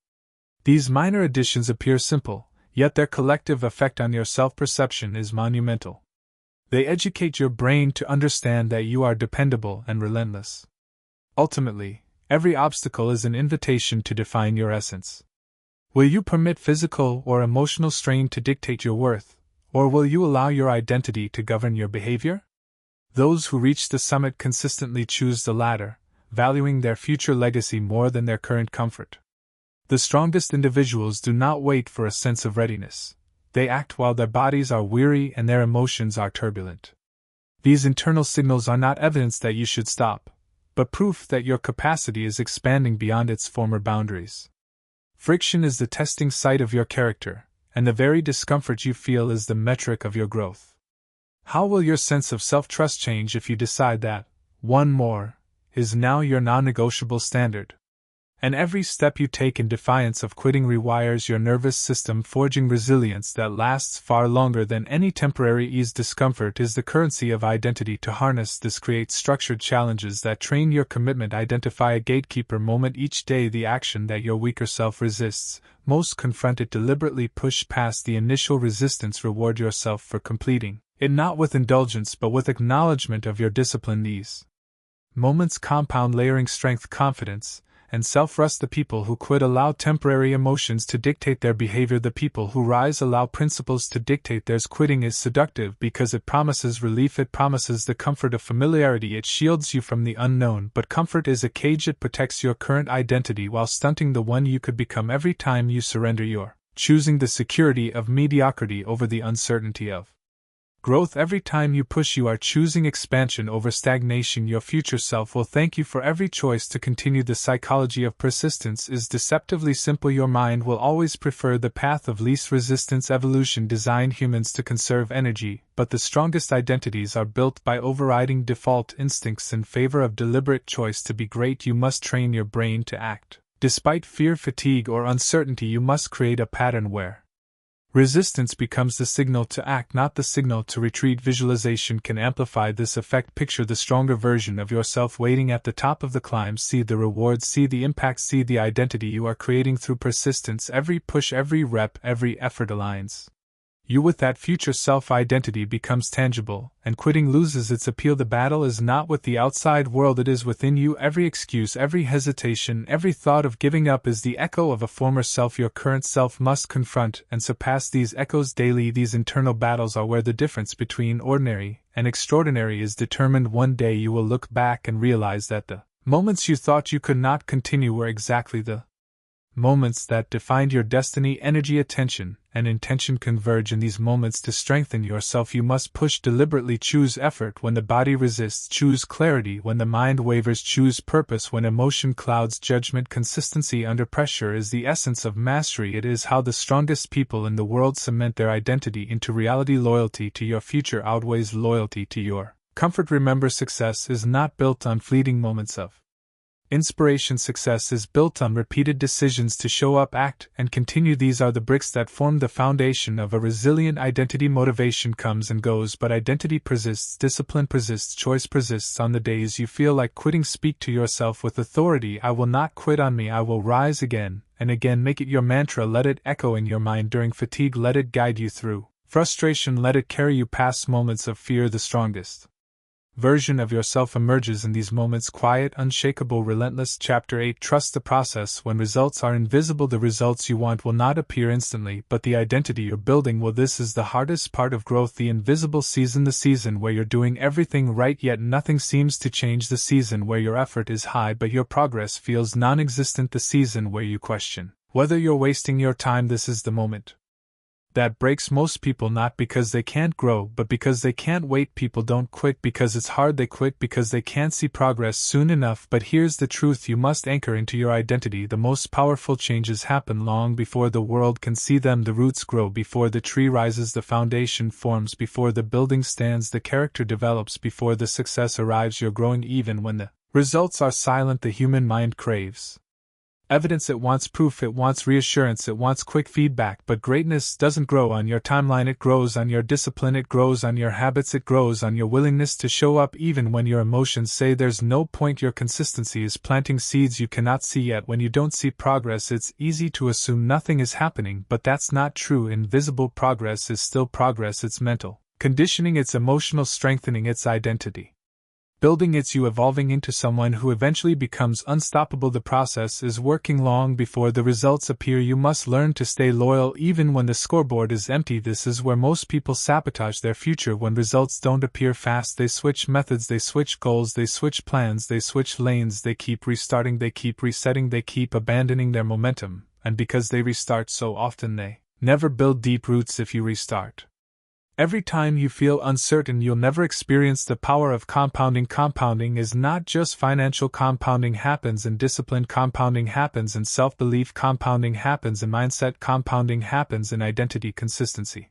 These minor additions appear simple, yet their collective effect on your self-perception is monumental. They educate your brain to understand that you are dependable and relentless. Ultimately, every obstacle is an invitation to define your essence. Will you permit physical or emotional strain to dictate your worth, or will you allow your identity to govern your behavior? Those who reach the summit consistently choose the latter, valuing their future legacy more than their current comfort. The strongest individuals do not wait for a sense of readiness. They act while their bodies are weary and their emotions are turbulent. These internal signals are not evidence that you should stop, but proof that your capacity is expanding beyond its former boundaries. Friction is the testing site of your character, and the very discomfort you feel is the metric of your growth. How will your sense of self-trust change if you decide that one more is now your non-negotiable standard? And every step you take in defiance of quitting rewires your nervous system, forging resilience that lasts far longer than any temporary ease. Discomfort is the currency of identity. To harness this, create structured challenges that train your commitment. Identify a gatekeeper moment each day, the action that your weaker self resists. Most confront it, deliberately push past the initial resistance. Reward yourself for completing it, not with indulgence but with acknowledgement of your discipline. These moments compound, layering strength, confidence, and self-trust. The people who quit allow temporary emotions to dictate their behavior. The people who rise allow principles to dictate theirs. Quitting is seductive because it promises relief, it promises the comfort of familiarity, it shields you from the unknown, but comfort is a cage. It protects your current identity while stunting the one you could become. Every time you surrender, you're choosing the security of mediocrity over the uncertainty of growth. Every time you push, you are choosing expansion over stagnation. Your future self will thank you for every choice to continue. The psychology of persistence is deceptively simple. Your mind will always prefer the path of least resistance. Evolution designed humans to conserve energy, but the strongest identities are built by overriding default instincts in favor of deliberate choice. To be great, you must train your brain to act. Despite fear, fatigue, or uncertainty, you must create a pattern where resistance becomes the signal to act, not the signal to retreat. Visualization can amplify this effect. Picture the stronger version of yourself waiting at the top of the climb. See the rewards, see the impact, see the identity you are creating through persistence. Every push, every rep, every effort aligns you with that future self. Identity becomes tangible, and quitting loses its appeal. The battle is not with the outside world, it is within you. Every excuse, every hesitation, every thought of giving up is the echo of a former self. Your current self must confront and surpass these echoes daily. These internal battles are where the difference between ordinary and extraordinary is determined. One day you will look back and realize that the moments you thought you could not continue were exactly the moments that defined your destiny. Energy, attention, and intention converge in these moments. To strengthen yourself, you must push deliberately. Choose effort when the body resists. Choose clarity when the mind wavers. Choose purpose when emotion clouds judgment. Consistency under pressure is the essence of mastery. It is how the strongest people in the world cement their identity into reality. Loyalty to your future outweighs loyalty to your comfort. Remember, success is not built on fleeting moments of inspiration. Success is built on repeated decisions to show up, act, and continue. These are the bricks that form the foundation of a resilient identity. Motivation comes and goes, but identity persists. Discipline persists. Choice persists. On the days you feel like quitting, speak to yourself with authority. I will not quit on me. I will rise again and again. Make it your mantra. Let it echo in your mind during fatigue. Let it guide you through frustration. Let it carry you past moments of fear. The strongest version of yourself emerges in these moments. Quiet, unshakable, relentless. Chapter 8. Trust the process. When results are invisible, the results you want will not appear instantly, but the identity you're building will. This is the hardest part of growth. The invisible season. The season where you're doing everything right yet nothing seems to change. The season where your effort is high but your progress feels non-existent. The season where you question whether you're wasting your time. This is the moment That breaks most people, not because they can't grow, but because they can't wait. People don't quit because it's hard, they quit because they can't see progress soon enough. But here's the truth: you must anchor into your identity. The most powerful changes happen long before the world can see them. The roots grow before the tree rises, the foundation forms before the building stands, the character develops before the success arrives. You're growing even when the results are silent. The human mind craves evidence, it wants proof, it wants reassurance, it wants quick feedback. But greatness doesn't grow on your timeline, it grows on your discipline, it grows on your habits, it grows on your willingness to show up even when your emotions say there's no point. Your consistency is planting seeds you cannot see yet. When you don't see progress, it's easy to assume nothing is happening, but that's not true. Invisible progress is still progress. It's mental conditioning, it's emotional strengthening, it's identity building, it's you evolving into someone who eventually becomes unstoppable. The process is working long before the results appear. You must learn to stay loyal even when the scoreboard is empty. This is where most people sabotage their future. When results don't appear fast, they switch methods, they switch goals, they switch plans, they switch lanes, they keep restarting, they keep resetting, they keep abandoning their momentum. And because they restart so often, they never build deep roots. If you restart every time you feel uncertain, you'll never experience the power of compounding. Compounding is not just financial. Compounding happens in discipline, compounding happens in self-belief, compounding happens in mindset, compounding happens in identity. Consistency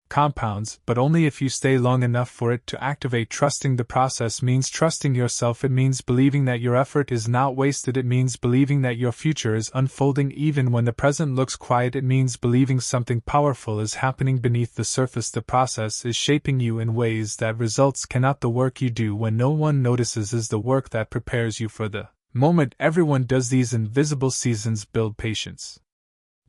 compounds, but only if you stay long enough for it to activate. Trusting the process means trusting yourself. It means believing that your effort is not wasted. It means believing that your future is unfolding even when the present looks quiet. It means believing something powerful is happening beneath the surface. The process is shaping you in ways that results cannot. The work you do when no one notices is the work that prepares you for the moment. Everyone does. These invisible seasons build patience.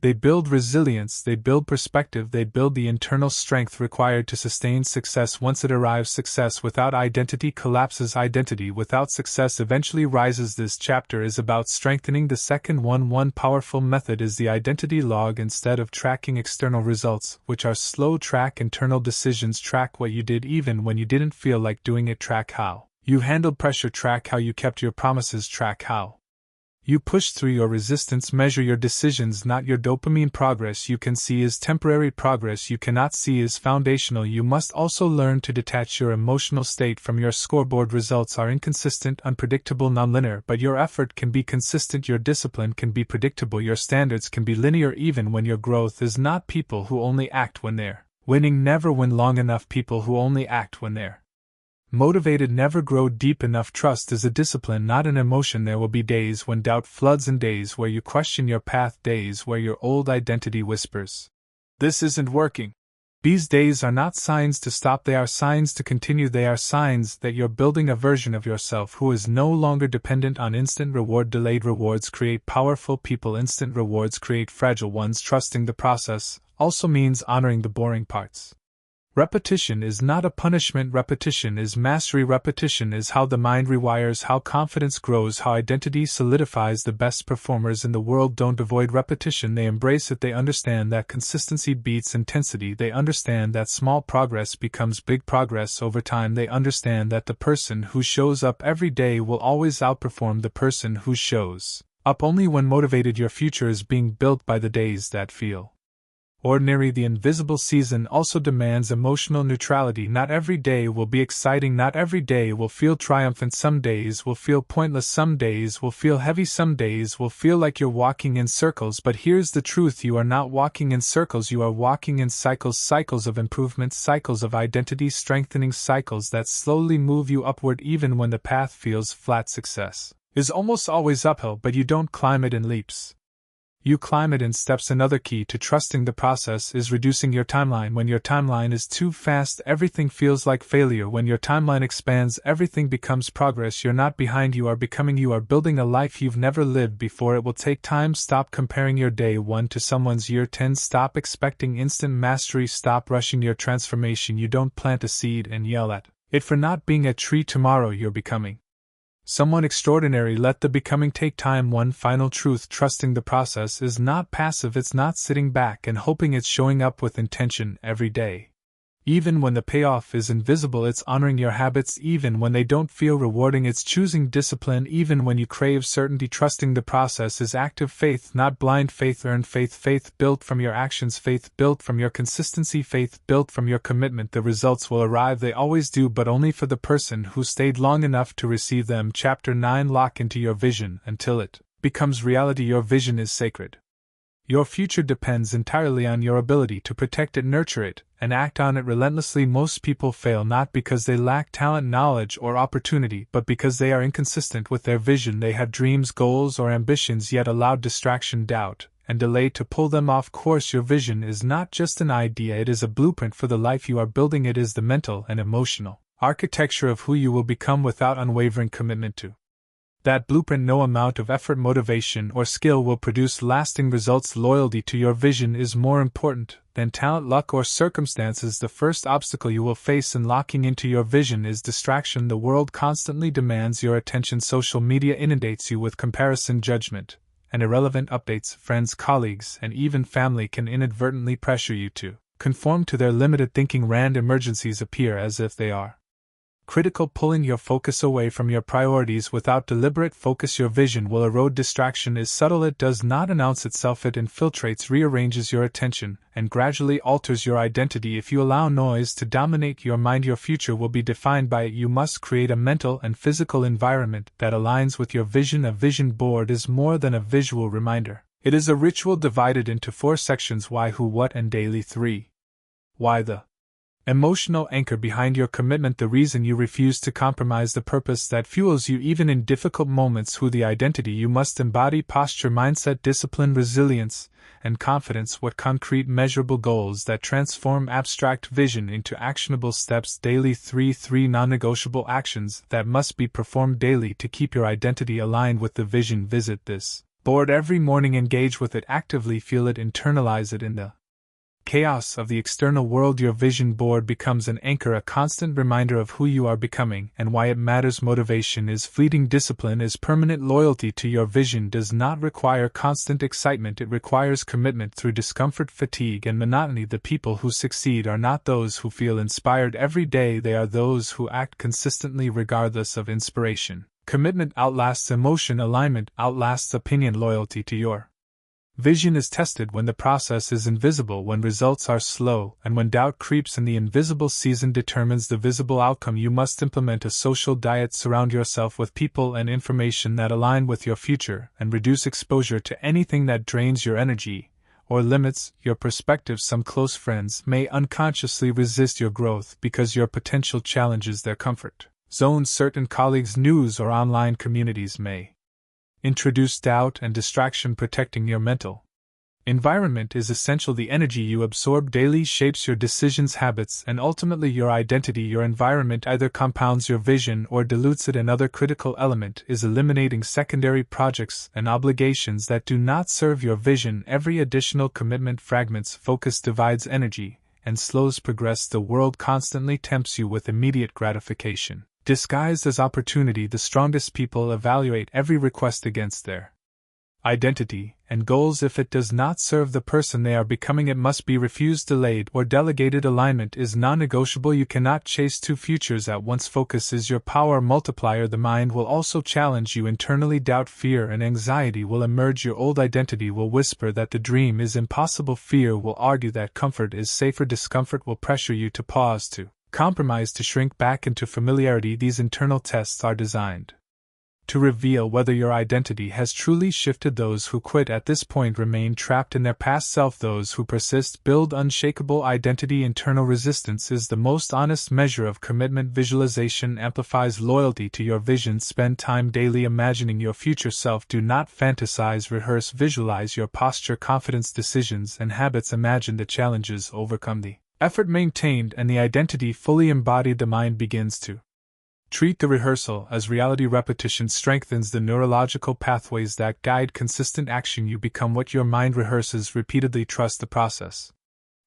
They build resilience, they build perspective, they build the internal strength required to sustain success. Once it arrives, success without identity collapses. Identity without success eventually rises. This chapter is about strengthening the second one. One powerful method is the identity log. Instead of tracking external results, which are slow, track internal decisions. Track what you did even when you didn't feel like doing it. Track how you handled pressure. Track how you kept your promises. Track how you push through your resistance. Measure your decisions, not your dopamine. Progress you can see is temporary, progress you cannot see is foundational. You must also learn to detach your emotional state from your scoreboard. Results are inconsistent, unpredictable, nonlinear, but your effort can be consistent. Your discipline can be predictable. Your standards can be linear even when your growth is not. People who only act when they're winning never win long enough. People who only act when they're motivated never grow deep enough. Trust is a discipline, not an emotion. There will be days when doubt floods and days where you question your path, days where your old identity whispers, "This isn't working." These days are not signs to stop, they are signs to continue. They are signs that you're building a version of yourself who is no longer dependent on instant reward. Delayed rewards create powerful people, instant rewards create fragile ones. Trusting the process also means honoring the boring parts. Repetition is not a punishment, repetition is mastery. Repetition is how the mind rewires, how confidence grows, how identity solidifies. The best performers in the world don't avoid repetition, they embrace it. They understand that consistency beats intensity. They understand that small progress becomes big progress over time. They understand that the person who shows up every day will always outperform the person who shows up only when motivated. Your future is being built by the days that feel ordinary. The invisible season also demands emotional neutrality. Not every day will be exciting, not every day will feel triumphant. Some days will feel pointless, some days will feel heavy, some days will feel like you're walking in circles. But here's the truth: you are not walking in circles, you are walking in cycles. Cycles of improvement, cycles of identity strengthening, cycles that slowly move you upward even when the path feels flat. Success is almost always uphill, but you don't climb it in leaps. You climb it in steps. Another key to trusting the process is reducing your timeline. When your timeline is too fast, everything feels like failure. When your timeline expands, everything becomes progress. You're not behind, you are becoming. You are building a life you've never lived before. It will take time. Stop comparing your day 1 to someone's year 10. Stop expecting instant mastery. Stop rushing your transformation. You don't plant a seed and yell at it for not being a tree. Tomorrow you're becoming someone extraordinary. Let the becoming take time. One final truth: trusting the process is not passive, it's not sitting back and hoping, it's showing up with intention every day. Even when the payoff is invisible, it's honoring your habits. Even when they don't feel rewarding, it's choosing discipline. Even when you crave certainty, trusting the process is active faith, not blind faith. Earned faith, faith built from your actions, faith built from your consistency, faith built from your commitment. The results will arrive, they always do, but only for the person who stayed long enough to receive them. Chapter 9. Lock into your vision until it becomes reality. Your vision is sacred. Your future depends entirely on your ability to protect it, nurture it, and act on it relentlessly. Most people fail not because they lack talent, knowledge, or opportunity, but because they are inconsistent with their vision. They have dreams, goals, or ambitions, yet allowed distraction, doubt, and delay to pull them off course. Your vision is not just an idea, it is a blueprint for the life you are building. It is the mental and emotional architecture of who you will become without unwavering commitment to that blueprint. No amount of effort, motivation, or skill will produce lasting results. Loyalty to your vision is more important than talent, luck, or circumstances. The first obstacle you will face in locking into your vision is distraction. The world constantly demands your attention. Social media inundates you with comparison, judgment, and irrelevant updates. Friends, colleagues, and even family can inadvertently pressure you to conform to their limited thinking. Random emergencies appear as if they are critical, pulling your focus away from your priorities. Without deliberate focus, your vision will erode. Distraction is subtle, it does not announce itself, it infiltrates, rearranges your attention, and gradually alters your identity. If you allow noise to dominate your mind, your future will be defined by it. You must create a mental and physical environment that aligns with your vision. A vision board is more than a visual reminder. It is a ritual divided into 4 sections: why, who, what, and daily. 3. Why, the emotional anchor behind your commitment, the reason you refuse to compromise, the purpose that fuels you even in difficult moments. Who, the identity you must embody, posture, mindset, discipline, resilience, and confidence. What, concrete, measurable goals that transform abstract vision into actionable steps. Daily. 3 non-negotiable actions that must be performed daily to keep your identity aligned with the vision. Visit this board every morning, engage with it actively, feel it, internalize it. In the chaos of the external world, your vision board becomes an anchor, a constant reminder of who you are becoming and why it matters. Motivation is fleeting, discipline is permanent. Loyalty to your vision does not require constant excitement, it requires commitment through discomfort, fatigue, and monotony. The people who succeed are not those who feel inspired every day, they are those who act consistently regardless of inspiration. Commitment outlasts emotion, alignment outlasts opinion. Loyalty to your vision is tested when the process is invisible, when results are slow, and when doubt creeps in. The invisible season determines the visible outcome. You must implement a social diet, surround yourself with people and information that align with your future, and reduce exposure to anything that drains your energy or limits your perspective. Some close friends may unconsciously resist your growth because your potential challenges their comfort zones. Certain colleagues, news, or online communities may introduce doubt and distraction. Protecting your mental environment is essential. The energy you absorb daily shapes your decisions, habits, and ultimately your identity. Your environment either compounds your vision or dilutes it. Another critical element is eliminating secondary projects and obligations that do not serve your vision. Every additional commitment fragments focus, divides energy, and slows progress. The world constantly tempts you with immediate gratification disguised as opportunity. The strongest people evaluate every request against their identity and goals. If it does not serve the person they are becoming, it must be refused, delayed, or delegated. Alignment is non-negotiable. You cannot chase 2 futures at once. Focus is your power multiplier. The mind will also challenge you internally. Doubt, fear, and anxiety will emerge. Your old identity will whisper that the dream is impossible. Fear will argue that comfort is safer. Discomfort will pressure you to pause, to compromise, to shrink back into familiarity. These internal tests are designed to reveal whether your identity has truly shifted. Those who quit at this point remain trapped in their past self. Those who persist build unshakable identity. Internal resistance is the most honest measure of commitment. Visualization amplifies loyalty to your vision. Spend time daily imagining your future self. Do not fantasize, rehearse, visualize your posture, confidence, decisions, and habits. Imagine the challenges overcome, the effort maintained, and the identity fully embodied. The mind begins to treat the rehearsal as reality. Repetition strengthens the neurological pathways that guide consistent action. You become what your mind rehearses repeatedly. Trust the process.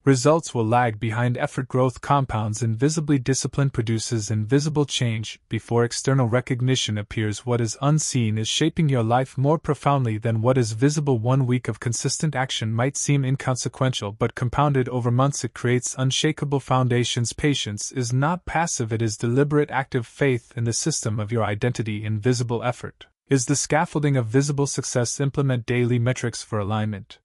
Results will lag behind effort. Growth compounds invisibly. Discipline produces invisible change. Before external recognition appears, what is unseen is shaping your life more profoundly than what is visible. 1 week of consistent action might seem inconsequential, but compounded over months it creates unshakable foundations. Patience is not passive, it is deliberate, active faith in the system of your identity. Invisible effort is the scaffolding of visible success. Implement daily metrics for alignment.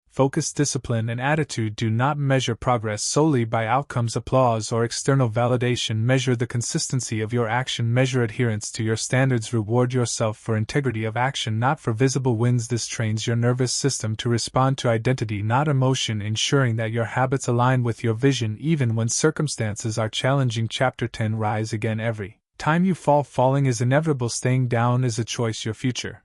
Focus, discipline, and attitude do not measure progress solely by outcomes, applause, or external validation. Measure the consistency of your action. Measure adherence to your standards. Reward yourself for integrity of action, not for visible wins. This trains your nervous system to respond to identity, not emotion, ensuring that your habits align with your vision even when circumstances are challenging. Chapter 10. Rise again. Every time you fall, falling is inevitable. Staying down is a choice. Your future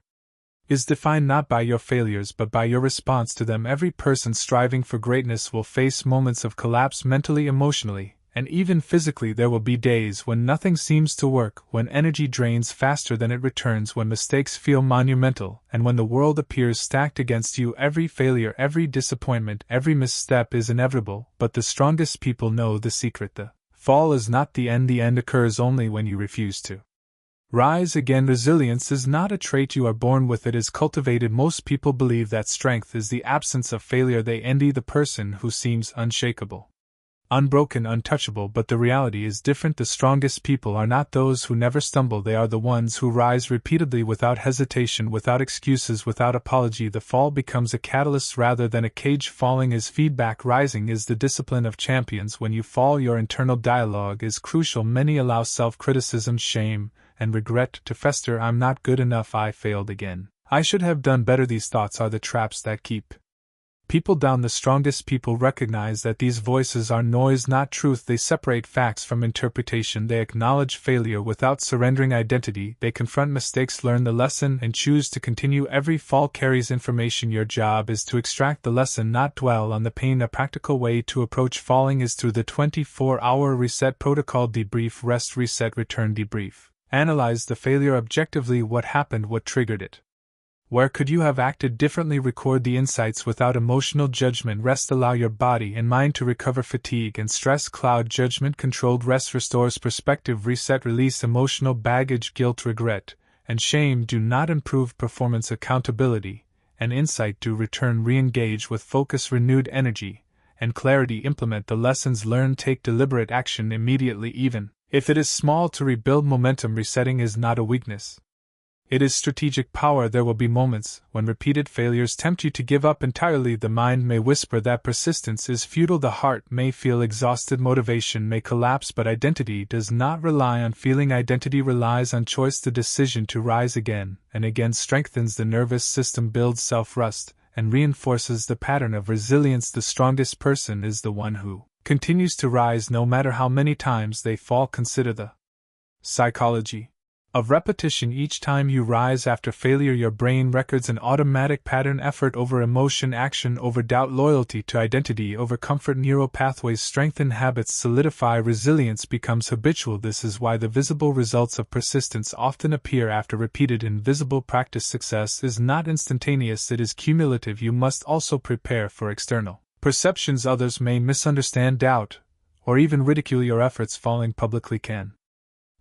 is defined not by your failures but by your response to them. Every person striving for greatness will face moments of collapse mentally, emotionally, and even physically. There will be days when nothing seems to work, when energy drains faster than it returns, when mistakes feel monumental, and when the world appears stacked against you. Every failure, every disappointment, every misstep is inevitable, but the strongest people know the secret. The fall is not the end. The end occurs only when you refuse to rise again. Resilience is not a trait you are born with, it is cultivated. Most people believe that strength is the absence of failure. They envy the person who seems unshakable, unbroken, untouchable, but the reality is different. The strongest people are not those who never stumble, they are the ones who rise repeatedly, without hesitation, without excuses, without apology. The fall becomes a catalyst rather than a cage. Falling is feedback, rising is the discipline of champions. When you fall, your internal dialogue is crucial. Many allow self-criticism, shame, and regret to fester. I'm not good enough, I failed again, I should have done better. These thoughts are the traps that keep people down. The strongest people recognize that these voices are noise, not truth. They separate facts from interpretation. They acknowledge failure without surrendering identity. They confront mistakes, learn the lesson, and choose to continue. Every fall carries information. Your job is to extract the lesson, not dwell on the pain. A practical way to approach falling is through the 24-hour reset protocol. Debrief, rest, reset, return. Debrief. Analyze the failure objectively. What happened? What triggered it? Where could you have acted differently? Record the insights without emotional judgment. Rest. Allow your body and mind to recover. Fatigue and stress cloud judgment. Controlled rest restores perspective. Reset. Release emotional baggage. Guilt, regret, and shame do not improve performance. Accountability and insight do. Return. Re-engage with focus, renewed energy, and clarity. Implement the lessons learned. Take deliberate action immediately, even if it is small, to rebuild momentum. Resetting is not a weakness, it is strategic power. There will be moments when repeated failures tempt you to give up entirely. The mind may whisper that persistence is futile. The heart may feel exhausted. Motivation may collapse. But identity does not rely on feeling. Identity relies on choice. The decision to rise again and again strengthens the nervous system, builds self-trust, and reinforces the pattern of resilience. The strongest person is the one who continues to rise no matter how many times they fall. Consider the psychology of repetition. Each time you rise after failure, your brain records an automatic pattern: effort over emotion, action over doubt, loyalty to identity over comfort. Neural pathways strengthen, habits solidify, resilience becomes habitual. This is why the visible results of persistence often appear after repeated invisible practice. Success is not instantaneous, it is cumulative. You must also prepare for external perceptions. Others may misunderstand, doubt, or even ridicule your efforts. Falling publicly can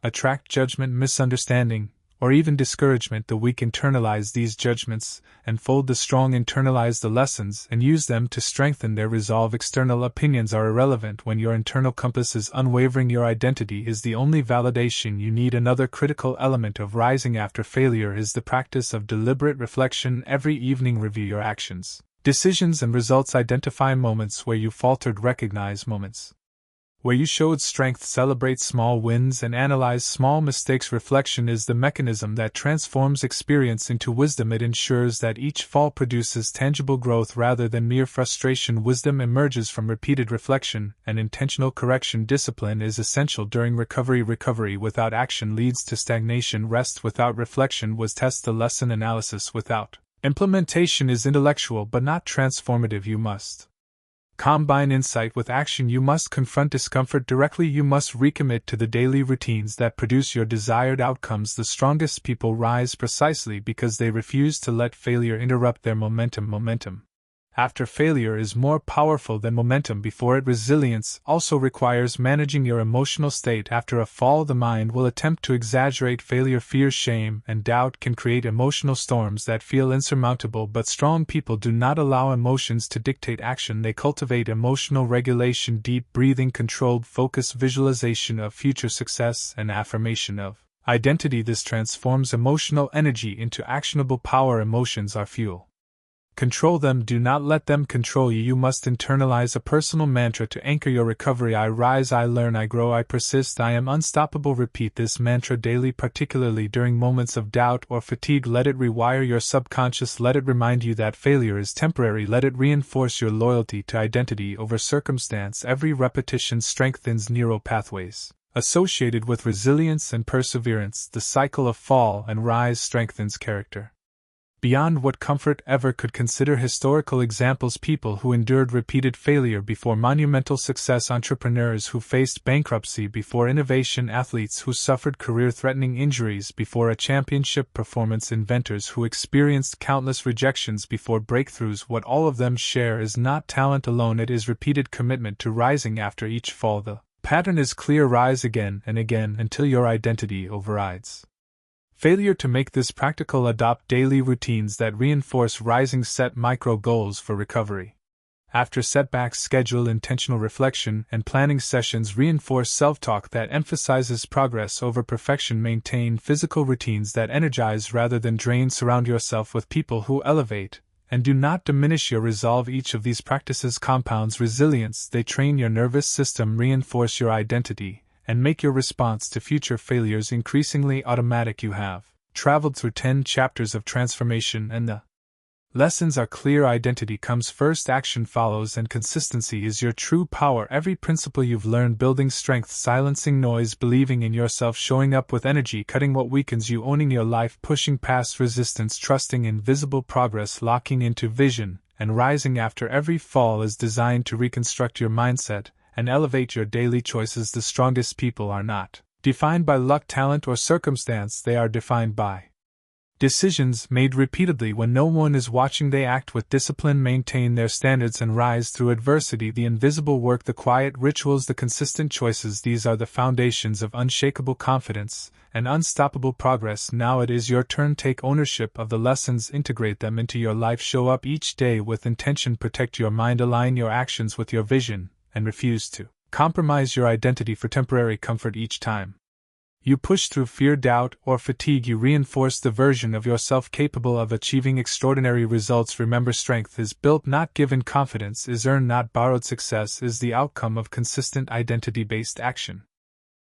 attract judgment, misunderstanding, or even discouragement. The weak internalize these judgments, and the strong internalize the lessons and use them to strengthen their resolve. External opinions are irrelevant when your internal compass is unwavering. Your identity is the only validation you need. Another critical element of rising after failure is the practice of deliberate reflection. Every evening, review your actions, decisions, and results. Identify moments where you faltered, recognize moments where you showed strength, celebrate small wins, and analyze small mistakes. Reflection is the mechanism that transforms experience into wisdom. It ensures that each fall produces tangible growth rather than mere frustration. Wisdom emerges from repeated reflection and intentional correction. Discipline is essential during recovery. Recovery without action leads to stagnation. Rest without reflection was test the lesson. Analysis without implementation is intellectual but not transformative. You must combine insight with action. You must confront discomfort directly. You must recommit to the daily routines that produce your desired outcomes. The strongest people rise precisely because they refuse to let failure interrupt their momentum. After failure is more powerful than momentum before it. Resilience also requires managing your emotional state. After a fall, the mind will attempt to exaggerate failure. Fear, shame, and doubt can create emotional storms that feel insurmountable, but strong people do not allow emotions to dictate action. They cultivate emotional regulation, deep breathing, controlled focus, visualization of future success, and affirmation of identity. This transforms emotional energy into actionable power. Emotions are fuel. Control them, do not let them control you. You must internalize a personal mantra to anchor your recovery. I rise, I learn, I grow, I persist, I am unstoppable. Repeat this mantra daily, particularly during moments of doubt or fatigue. Let it rewire your subconscious. Let it remind you that failure is temporary. Let it reinforce your loyalty to identity over circumstance. Every repetition strengthens neural pathways associated with resilience and perseverance. The cycle of fall and rise strengthens character beyond what comfort ever could. Consider historical examples, people who endured repeated failure before monumental success, entrepreneurs who faced bankruptcy before innovation, athletes who suffered career-threatening injuries before a championship performance, inventors who experienced countless rejections before breakthroughs. What all of them share is not talent alone, it is repeated commitment to rising after each fall. The pattern is clear: rise again and again until your identity overrides failure. To make this practical, adopt daily routines that reinforce rising. Set micro goals for recovery. After setbacks, schedule intentional reflection and planning sessions. Reinforce self-talk that emphasizes progress over perfection. Maintain physical routines that energize rather than drain. Surround yourself with people who elevate and do not diminish your resolve. Each of these practices compounds resilience. They train your nervous system, reinforce your identity, and make your response to future failures increasingly automatic. You have traveled through 10 chapters of transformation, and the lessons are clear. Identity comes first, action follows, and consistency is your true power. Every principle you've learned, building strength, silencing noise, believing in yourself, showing up with energy, cutting what weakens you, owning your life, pushing past resistance, trusting in visible progress, locking into vision, and rising after every fall is designed to reconstruct your mindset and elevate your daily choices. The strongest people are not defined by luck, talent, or circumstance. They are defined by decisions made repeatedly when no one is watching. They act with discipline, maintain their standards, and rise through adversity. The invisible work, the quiet rituals, the consistent choices, these are the foundations of unshakable confidence and unstoppable progress. Now it is your turn. Take ownership of the lessons, integrate them into your life, show up each day with intention, protect your mind, align your actions with your vision, and refuse to compromise your identity for temporary comfort. Each time you push through fear, doubt, or fatigue, you reinforce the version of yourself capable of achieving extraordinary results. Remember, strength is built, not given. Confidence is earned, not borrowed. Success is the outcome of consistent identity-based action.